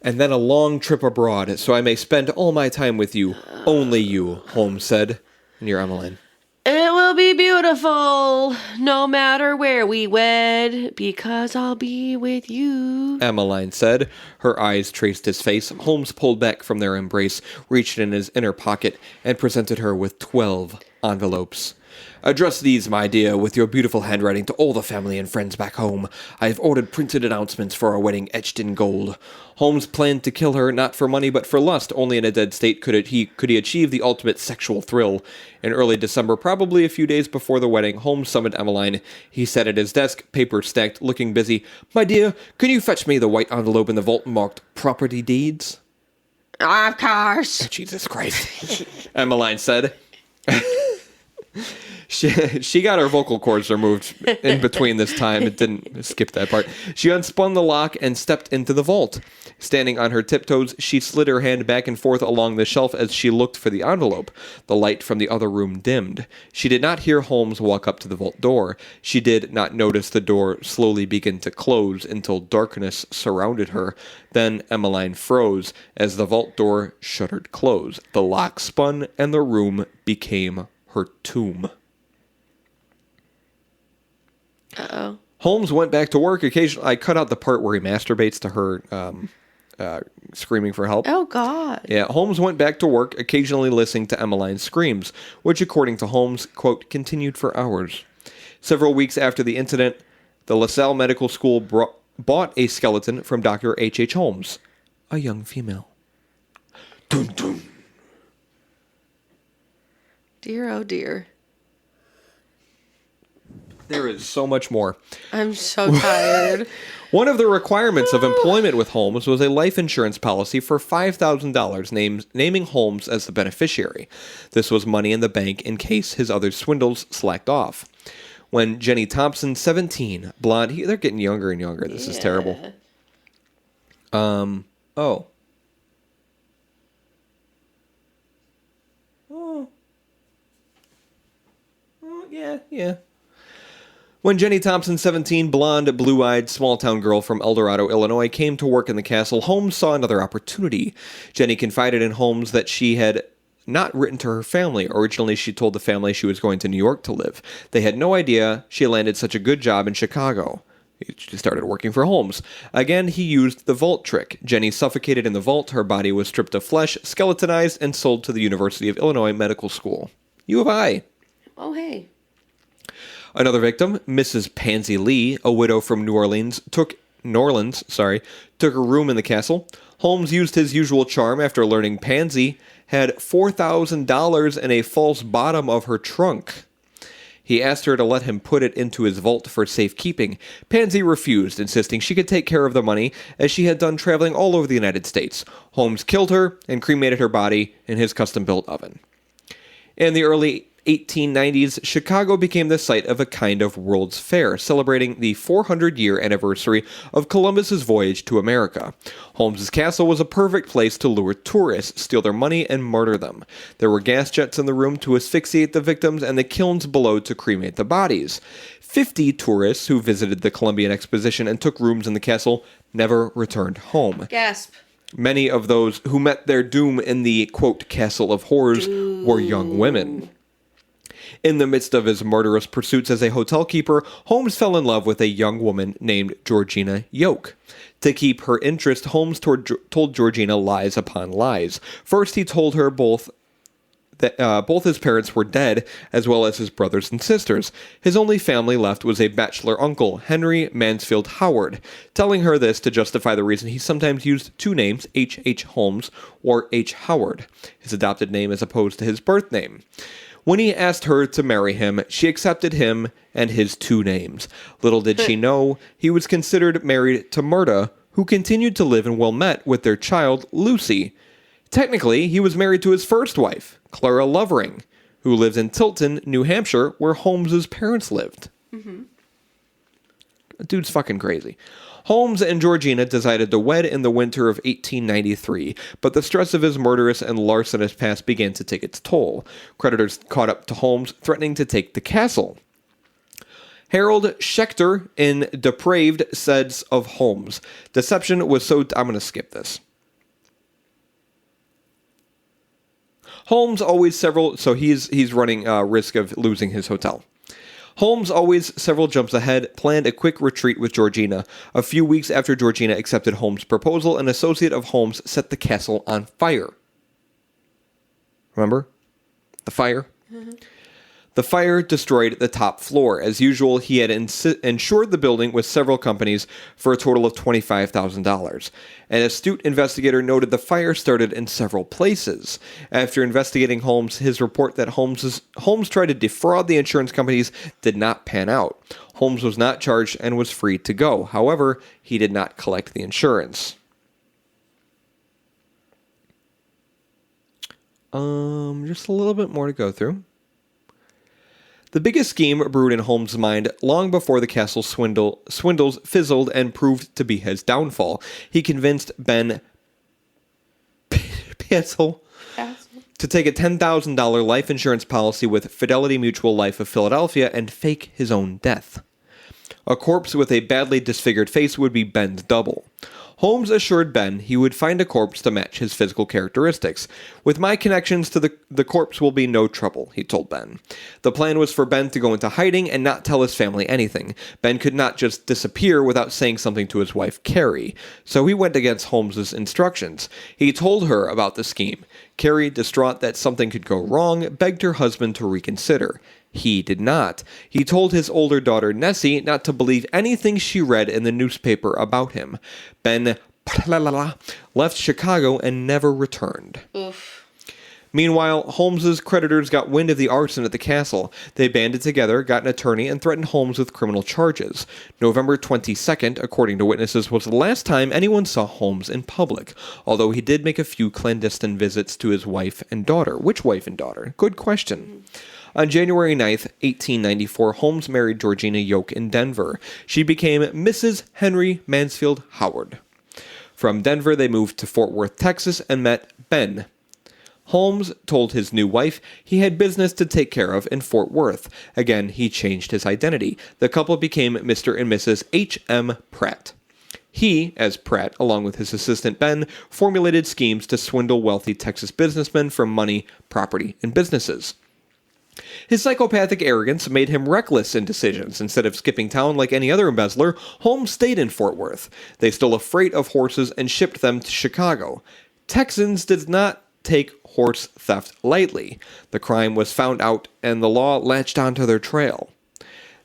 and then a long trip abroad, so I may spend all my time with you. Only you, Holmes said. And you're Emmeline. It will be beautiful, no matter where we wed, because I'll be with you. Emmeline said. Her eyes traced his face. Holmes pulled back from their embrace, reached in his inner pocket, and presented her with 12 envelopes. Address these, my dear, with your beautiful handwriting to all the family and friends back home. I have ordered printed announcements for our wedding etched in gold. Holmes planned to kill her not for money but for lust. Only in a dead state could he achieve the ultimate sexual thrill. In early December, probably a few days before the wedding, Holmes summoned Emmeline. He sat at his desk, paper stacked, looking busy. My dear, can you fetch me the white envelope in the vault marked Property Deeds? Of course. Jesus Christ, Emmeline said. She got her vocal cords removed in between this time. It didn't skip that part. She unspun the lock and stepped into the vault. Standing on her tiptoes, she slid her hand back and forth along the shelf as she looked for the envelope. The light from the other room dimmed. She did not hear Holmes walk up to the vault door. She did not notice the door slowly begin to close until darkness surrounded her. Then Emmeline froze as the vault door shuddered close. The lock spun and the room became her tomb. Uh-oh. Holmes went back to work. Occasionally, I cut out the part where he masturbates to her screaming for help. Oh, God. Yeah, Holmes went back to work, occasionally listening to Emmeline's screams, which, according to Holmes, quote, continued for hours. Several weeks after the incident, the LaSalle Medical School bought a skeleton from Dr. H.H. Holmes, a young female. Dun, dun. Dear, oh, dear. There is so much more. I'm so tired. One of the requirements of employment with Holmes was a life insurance policy for $5,000 naming Holmes as the beneficiary. This was money in the bank in case his other swindles slacked off. When Jenny Thompson, 17, blonde, they're getting younger and younger. This is terrible. Yeah. When Jenny Thompson, 17, blonde, blue-eyed, small-town girl from El Dorado, Illinois, came to work in the castle, Holmes saw another opportunity. Jenny confided in Holmes that she had not written to her family. Originally, she told the family she was going to New York to live. They had no idea she landed such a good job in Chicago. She started working for Holmes. Again, he used the vault trick. Jenny suffocated in the vault. Her body was stripped of flesh, skeletonized, and sold to the University of Illinois Medical School. U of I. Oh, hey. Another victim, Mrs. Pansy Lee, a widow from New Orleans, took Norlands, took a room in the castle. Holmes used his usual charm after learning Pansy had $4,000 in a false bottom of her trunk. He asked her to let him put it into his vault for safekeeping. Pansy refused, insisting she could take care of the money, as she had done traveling all over the United States. Holmes killed her and cremated her body in his custom-built oven. In the early 1890s, Chicago became the site of a kind of World's Fair, celebrating the 400-year anniversary of Columbus's voyage to America. Holmes's castle was a perfect place to lure tourists, steal their money, and murder them. There were gas jets in the room to asphyxiate the victims and the kilns below to cremate the bodies. 50 tourists who visited the Columbian Exposition and took rooms in the castle never returned home. Gasp. Many of those who met their doom in the, quote, Castle of Horrors were young women. In the midst of his murderous pursuits as a hotel keeper, Holmes fell in love with a young woman named Georgina Yoke. To keep her interest, Holmes told Georgina lies upon lies. First, he told her that both his parents were dead, as well as his brothers and sisters. His only family left was a bachelor uncle, Henry Mansfield Howard, telling her this to justify the reason he sometimes used two names, H. H. Holmes or H. Howard, his adopted name as opposed to his birth name. When he asked her to marry him, she accepted him and his two names. Little did she know, he was considered married to Murda, who continued to live in Wilmette with their child, Lucy. Technically, he was married to his first wife, Clara Lovering, who lives in Tilton, New Hampshire, where Holmes's parents lived. Mm-hmm. Dude's fucking crazy. Holmes and Georgina decided to wed in the winter of 1893, but the stress of his murderous and larcenous past began to take its toll. Creditors caught up to Holmes, threatening to take the castle. Harold Schechter in Depraved says of Holmes, deception was so... I'm going to skip this. Holmes always several... So he's running risk of losing his hotel. Holmes, always several jumps ahead, planned a quick retreat with Georgina. A few weeks after Georgina accepted Holmes' proposal, an associate of Holmes set the castle on fire. Remember? The fire? Mm-hmm. The fire destroyed the top floor. As usual, he had insured the building with several companies for a total of $25,000. An astute investigator noted the fire started in several places. After investigating Holmes, his report that Holmes tried to defraud the insurance companies did not pan out. Holmes was not charged and was free to go. However, he did not collect the insurance. Just a little bit more to go through. The biggest scheme brewed in Holmes' mind long before the castle swindles fizzled and proved to be his downfall. He convinced Ben Petzl to take a $10,000 life insurance policy with Fidelity Mutual Life of Philadelphia and fake his own death. A corpse with a badly disfigured face would be Ben's double. Holmes assured Ben he would find a corpse to match his physical characteristics. With my connections to the corpse will be no trouble, he told Ben. The plan was for Ben to go into hiding and not tell his family anything. Ben could not just disappear without saying something to his wife, Carrie. So he went against Holmes's instructions. He told her about the scheme. Carrie, distraught that something could go wrong, begged her husband to reconsider. He did not. He told his older daughter, Nessie, not to believe anything she read in the newspaper about him. Ben left Chicago and never returned. Oof. Meanwhile, Holmes's creditors got wind of the arson at the castle. They banded together, got an attorney, and threatened Holmes with criminal charges. November 22nd, according to witnesses, was the last time anyone saw Holmes in public, although he did make a few clandestine visits to his wife and daughter. Which wife and daughter? Good question. On January 9th, 1894, Holmes married Georgina Yoke in Denver. She became Mrs. Henry Mansfield Howard. From Denver, they moved to Fort Worth, Texas, and met Ben. Holmes told his new wife he had business to take care of in Fort Worth. Again, he changed his identity. The couple became Mr. and Mrs. H.M. Pratt. He, as Pratt, along with his assistant Ben, formulated schemes to swindle wealthy Texas businessmen for money, property, and businesses. His psychopathic arrogance made him reckless in decisions. Instead of skipping town like any other embezzler, Holmes stayed in Fort Worth. They stole a freight of horses and shipped them to Chicago. Texans did not take horse theft lightly. The crime was found out, and the law latched onto their trail.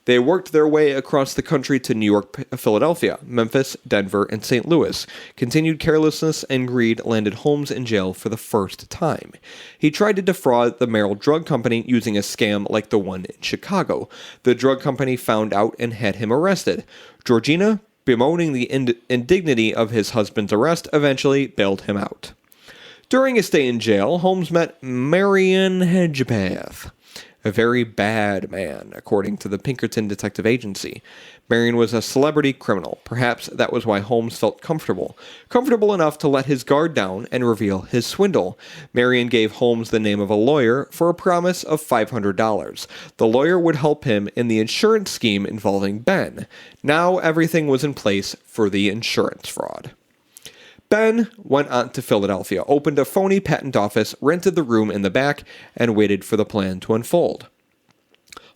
They worked their way across the country to New York, Philadelphia, Memphis, Denver, and St. Louis. Continued carelessness and greed landed Holmes in jail for the first time. He tried to defraud the Merrill Drug Company using a scam like the one in Chicago. The drug company found out and had him arrested. Georgina, bemoaning the indignity of his husband's arrest, eventually bailed him out. During his stay in jail, Holmes met Marion Hedgepath, a very bad man, according to the Pinkerton Detective Agency. Marion was a celebrity criminal. Perhaps that was why Holmes felt comfortable enough to let his guard down and reveal his swindle. Marion gave Holmes the name of a lawyer for a promise of $500. The lawyer would help him in the insurance scheme involving Ben. Now everything was in place for the insurance fraud. Ben went on to Philadelphia, opened a phony patent office, rented the room in the back, and waited for the plan to unfold.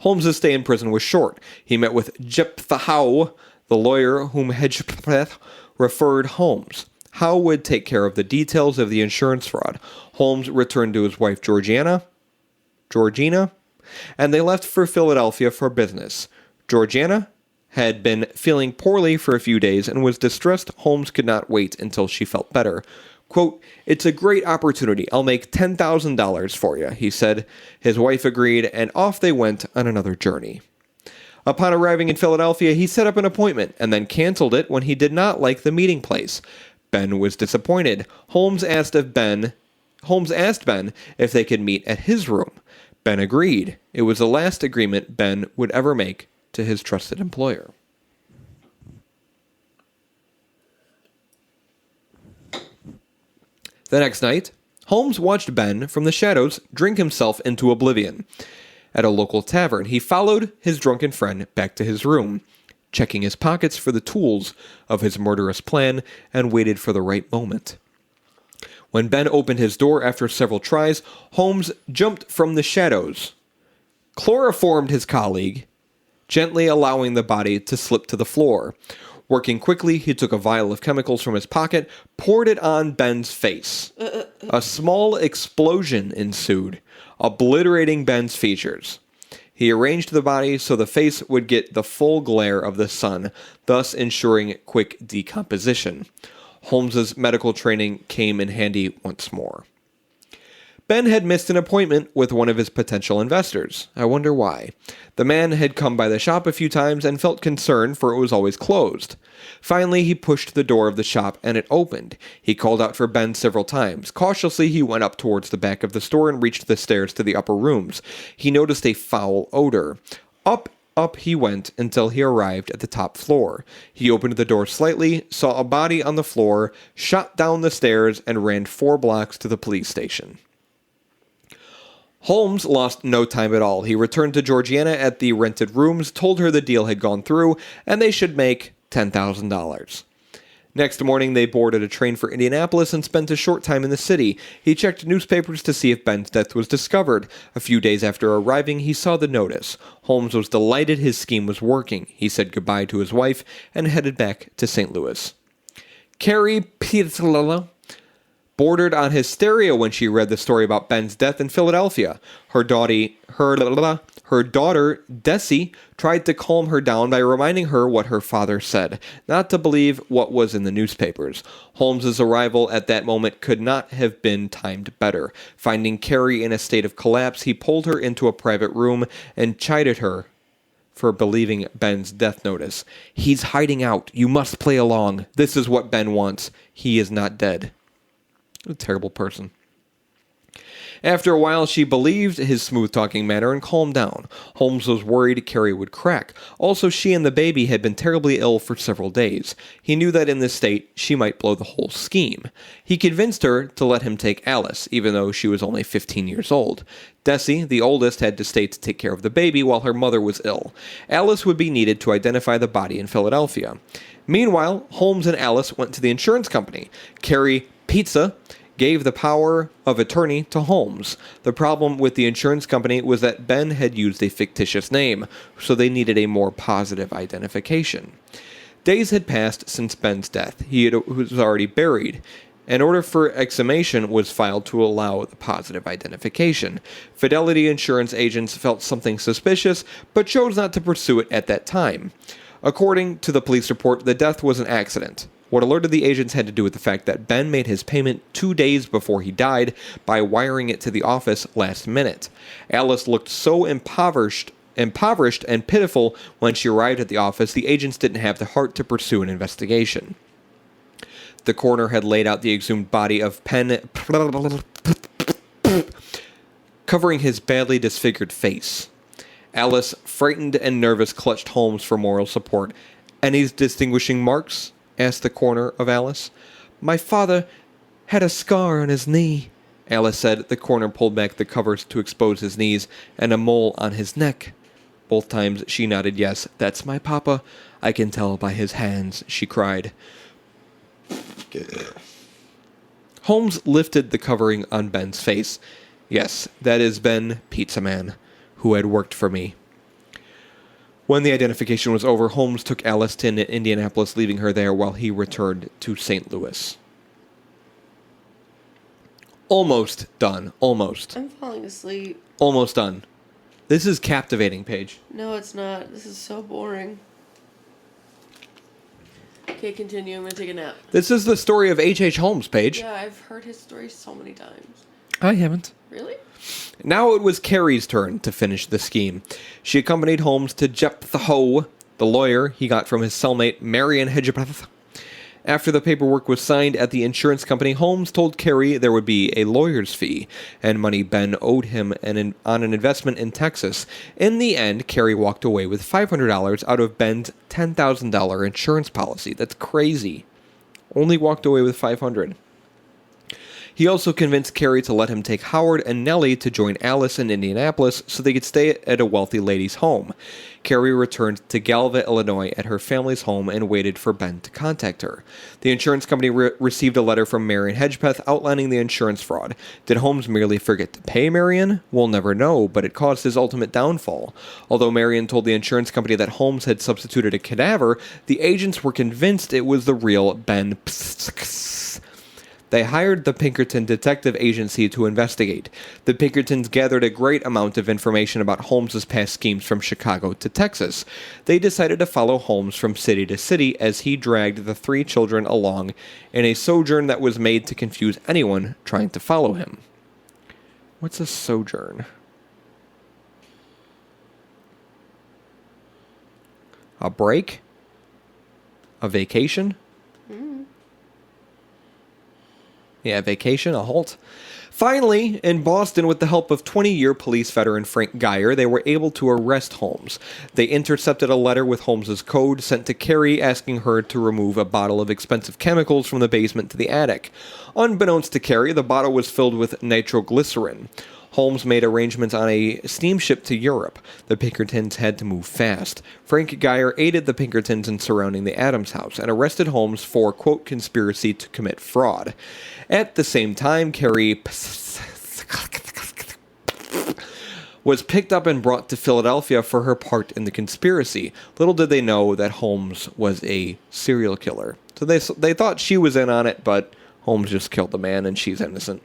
Holmes' stay in prison was short. He met with Jephthah Howe, the lawyer whom Hedgepath referred Holmes. Howe would take care of the details of the insurance fraud. Holmes returned to his wife Georgina, and they left for Philadelphia for business. Georgina had been feeling poorly for a few days and was distressed. Holmes could not wait until she felt better. Quote, "It's a great opportunity. I'll make $10,000 for you," he said. His wife agreed, and off they went on another journey. Upon arriving in Philadelphia, he set up an appointment and then canceled it when he did not like the meeting place. Ben was disappointed. Holmes asked Ben if they could meet at his room. Ben agreed. It was the last agreement Ben would ever make to his trusted employer. The next night, Holmes watched Ben from the shadows drink himself into oblivion. At a local tavern, he followed his drunken friend back to his room, checking his pockets for the tools of his murderous plan, and waited for the right moment. When Ben opened his door after several tries, Holmes jumped from the shadows, chloroformed his colleague, gently allowing the body to slip to the floor. Working quickly, he took a vial of chemicals from his pocket, poured it on Ben's face. A small explosion ensued, obliterating Ben's features. He arranged the body so the face would get the full glare of the sun, thus ensuring quick decomposition. Holmes's medical training came in handy once more. Ben had missed an appointment with one of his potential investors. I wonder why. The man had come by the shop a few times and felt concerned, for it was always closed. Finally, he pushed the door of the shop and it opened. He called out for Ben several times. Cautiously, he went up towards the back of the store and reached the stairs to the upper rooms. He noticed a foul odor. Up he went until he arrived at the top floor. He opened the door slightly, saw a body on the floor, shot down the stairs, and ran 4 blocks to the police station. Holmes lost no time at all. He returned to Georgiana at the rented rooms, told her the deal had gone through, and they should make $10,000. Next morning, they boarded a train for Indianapolis and spent a short time in the city. He checked newspapers to see if Ben's death was discovered. A few days after arriving, he saw the notice. Holmes was delighted his scheme was working. He said goodbye to his wife and headed back to St. Louis. Carrie Pizzolella bordered on hysteria when she read the story about Ben's death in Philadelphia. Her daughter, Desi, tried to calm her down by reminding her what her father said, not to believe what was in the newspapers. Holmes's arrival at that moment could not have been timed better. Finding Carrie in a state of collapse, he pulled her into a private room and chided her for believing Ben's death notice. "He's hiding out. You must play along. This is what Ben wants. He is not dead." A terrible person. After a while, she believed his smooth-talking manner and calmed down. Holmes was worried Carrie would crack. Also, she and the baby had been terribly ill for several days. He knew that in this state, she might blow the whole scheme. He convinced her to let him take Alice, even though she was only 15 years old. Desi, the oldest, had to stay to take care of the baby while her mother was ill. Alice would be needed to identify the body in Philadelphia. Meanwhile, Holmes and Alice went to the insurance company. Carrie Pizza gave the power of attorney to Holmes. The problem with the insurance company was that Ben had used a fictitious name, so they needed a more positive identification. Days had passed since Ben's death. He was already buried. An order for exhumation was filed to allow the positive identification. Fidelity insurance agents felt something suspicious, but chose not to pursue it at that time. According to the police report, the death was an accident. What alerted the agents had to do with the fact that Ben made his payment 2 days before he died by wiring it to the office last minute. Alice looked so impoverished and pitiful when she arrived at the office, the agents didn't have the heart to pursue an investigation. The coroner had laid out the exhumed body of Penn, covering his badly disfigured face. Alice, frightened and nervous, clutched Holmes for moral support. "Any distinguishing marks?" asked the coroner of Alice. "My father had a scar on his knee," Alice said. The coroner pulled back the covers to expose his knees and a mole on his neck. Both times she nodded yes. "That's my papa. I can tell by his hands," she cried. Holmes lifted the covering on Ben's face. "Yes, that is Ben, Pizza Man, who had worked for me." When the identification was over, Holmes took Alice to Indianapolis, leaving her there while he returned to St. Louis. Almost done. Almost. I'm falling asleep. Almost done. This is captivating, Paige. No, it's not. This is so boring. Okay, continue. I'm going to take a nap. This is the story of H.H. Holmes, Paige. Yeah, I've heard his story so many times. I haven't. Really? Now it was Carrie's turn to finish the scheme. She accompanied Holmes to Jephthah, the lawyer he got from his cellmate Marion Hedgepeth. After the paperwork was signed at the insurance company, Holmes told Carrie there would be a lawyer's fee and money Ben owed him on an investment in Texas. In the end, Carrie walked away with $500 out of Ben's $10,000 insurance policy. That's crazy. Only walked away with $500. He also convinced Carrie to let him take Howard and Nellie to join Alice in Indianapolis so they could stay at a wealthy lady's home. Carrie returned to Galva, Illinois at her family's home and waited for Ben to contact her. The insurance company received a letter from Marion Hedgepeth outlining the insurance fraud. Did Holmes merely forget to pay Marion? We'll never know, but it caused his ultimate downfall. Although Marion told the insurance company that Holmes had substituted a cadaver, the agents were convinced it was the real Ben. They hired the Pinkerton Detective Agency to investigate. The Pinkertons gathered a great amount of information about Holmes's past schemes from Chicago to Texas. They decided to follow Holmes from city to city as he dragged the 3 children along in a sojourn that was made to confuse anyone trying to follow him. What's a sojourn? A break? A vacation? Yeah, vacation, a halt. Finally, in Boston, with the help of 20-year police veteran Frank Geyer, they were able to arrest Holmes. They intercepted a letter with Holmes's code sent to Carrie asking her to remove a bottle of expensive chemicals from the basement to the attic. Unbeknownst to Carrie, the bottle was filled with nitroglycerin. Holmes made arrangements on a steamship to Europe. The Pinkertons had to move fast. Frank Geyer aided the Pinkertons in surrounding the Adams house and arrested Holmes for, quote, conspiracy to commit fraud. At the same time, Carrie was picked up and brought to Philadelphia for her part in the conspiracy. Little did they know that Holmes was a serial killer. So they thought she was in on it, but Holmes just killed the man and she's innocent.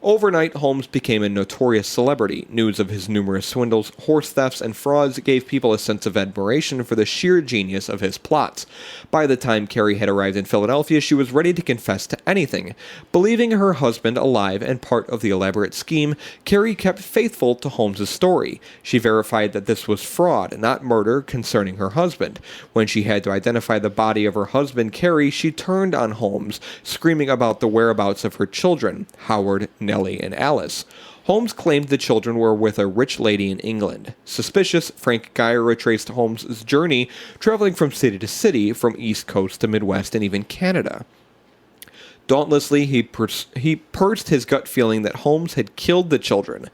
Overnight, Holmes became a notorious celebrity. News of his numerous swindles, horse thefts, and frauds gave people a sense of admiration for the sheer genius of his plots. By the time Carrie had arrived in Philadelphia, she was ready to confess to anything. Believing her husband alive and part of the elaborate scheme, Carrie kept faithful to Holmes's story. She verified that this was fraud, not murder, concerning her husband. When she had to identify the body of her husband, Carrie, she turned on Holmes, screaming about the whereabouts of her children, Howard, Nellie, and Alice. Holmes claimed the children were with a rich lady in England. Suspicious, Frank Geyer retraced Holmes' journey, traveling from city to city, from East Coast to Midwest and even Canada. Dauntlessly, he pursed his gut feeling that Holmes had killed the children.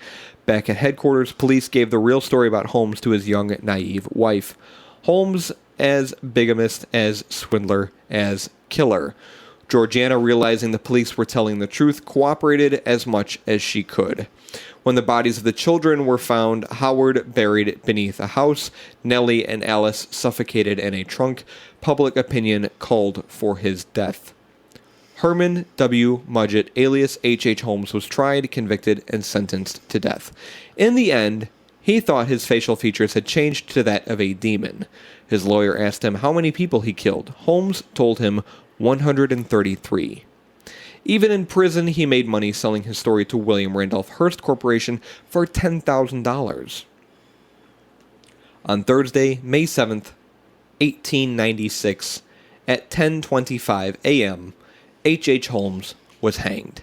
Back at headquarters, police gave the real story about Holmes to his young, naive wife. Holmes as bigamist, as swindler, as killer. Georgiana, realizing the police were telling the truth, cooperated as much as she could. When the bodies of the children were found, Howard buried beneath a house, Nellie and Alice suffocated in a trunk, public opinion called for his death. Herman W. Mudgett, alias H.H. Holmes, was tried, convicted, and sentenced to death. In the end, he thought his facial features had changed to that of a demon. His lawyer asked him how many people he killed. Holmes told him 133. Even in prison, he made money selling his story to William Randolph Hearst Corporation for $10,000. On Thursday, May 7th, 1896, at 10:25 a.m., H.H. Holmes was hanged.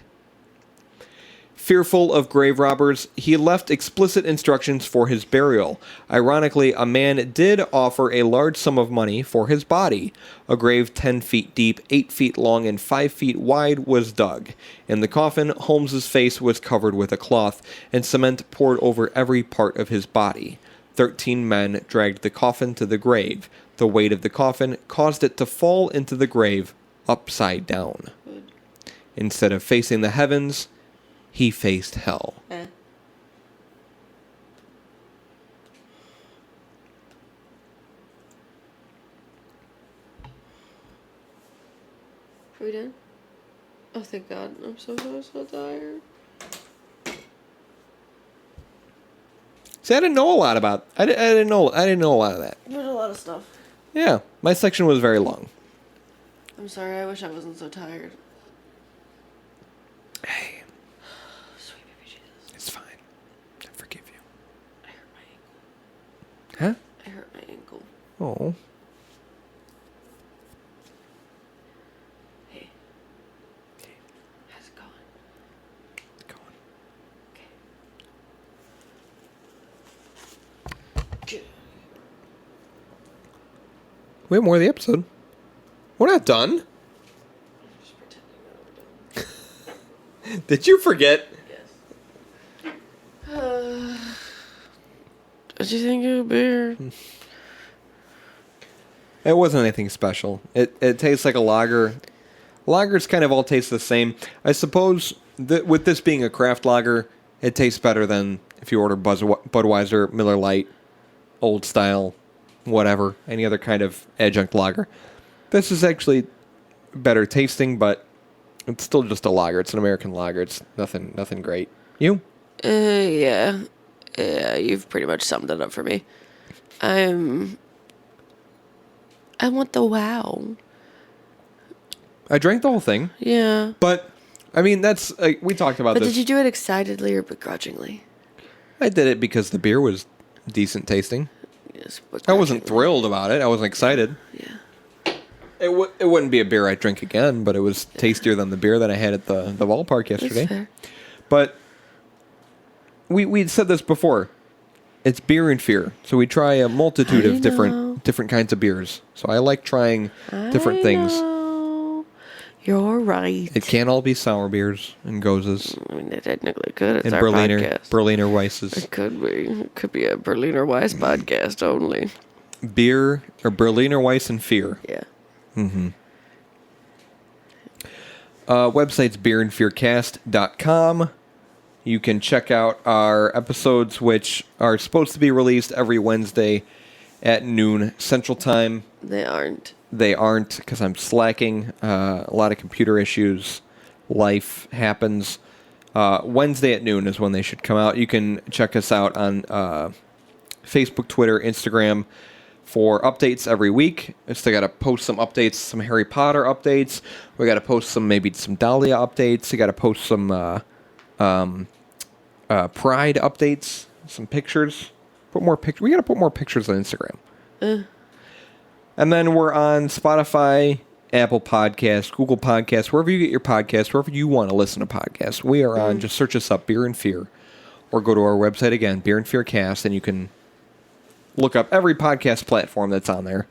Fearful of grave robbers, he left explicit instructions for his burial. Ironically, a man did offer a large sum of money for his body. A grave 10 feet deep, 8 feet long, and 5 feet wide was dug. In the coffin, Holmes's face was covered with a cloth, and cement poured over every part of his body. 13 men dragged the coffin to the grave. The weight of the coffin caused it to fall into the grave upside down. Instead of facing the heavens, he faced hell. Are we done? Oh, thank God. I'm so tired. See, I didn't know a lot about. I didn't know a lot of that. There's a lot of stuff. Yeah, my section was very long. I'm sorry. I wish I wasn't so tired. Hey, Sweet baby Jesus. it's fine. I forgive you. I hurt my ankle. Huh? I hurt my ankle. Oh. Hey. How's it going? Going. Okay. We have more of the episode. We're not done. Just pretending that we're done. Did you forget? Yes. What'd you think of beer? It wasn't anything special. It tastes like a lager. Lagers kind of all taste the same. I suppose that with this being a craft lager, it tastes better than if you order Budweiser, Miller Lite, Old Style, whatever, any other kind of adjunct lager. This is actually better tasting, but it's still just a lager. It's an American lager. It's nothing great. You? Yeah. Yeah, you've pretty much summed it up for me. I want the wow. I drank the whole thing, Yeah. but I mean that's we talked about But this. did you do it excitedly or begrudgingly? I did it because the beer was decent tasting. Yes, I wasn't begrudgingly. thrilled about it. I wasn't excited. Yeah. It wouldn't be a beer I'd drink again, but it was tastier than the beer that I had at the ballpark yesterday. That's fair. But we'd said this before. It's beer and fear. So we try a multitude I of know. different kinds of beers. So I like trying different things. Know. You're right. It can't all be sour beers and gozes I mean, it technically could. It's and our podcast. Berliner Weisses. It could be. It could be a Berliner Weiss podcast only. Beer or Berliner Weiss and fear. Yeah. Website's beerandfearcast.com. You can check out our episodes, which are supposed to be released every Wednesday at noon Central Time. They aren't. They aren't because I'm slacking. A lot of computer issues. Life happens. Wednesday at noon is when they should come out. You can check us out on Facebook, Twitter, Instagram for updates every week. I still got to post some updates, some Harry Potter updates. We got to post some Dahlia updates. We got to post some Pride updates, some pictures. We got to put more pictures on Instagram. And then we're on Spotify, Apple Podcasts, Google Podcasts, wherever you get your podcasts, wherever you want to listen to podcasts. We are on. Just search us up, Beer and Fear, or go to our website again, Beer and Fear Cast, and you can look up every podcast platform that's on there.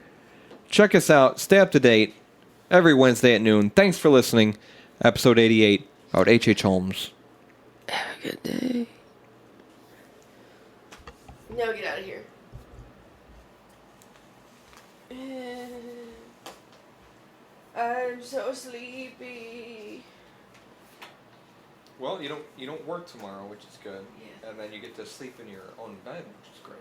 Check us out. Stay up to date every Wednesday at noon. Thanks for listening. Episode 88 about H.H. Holmes. Have a good day. Now get out of here. I'm so sleepy. Well, you don't work tomorrow, which is good. Yeah. And then you get to sleep in your own bed, which is great.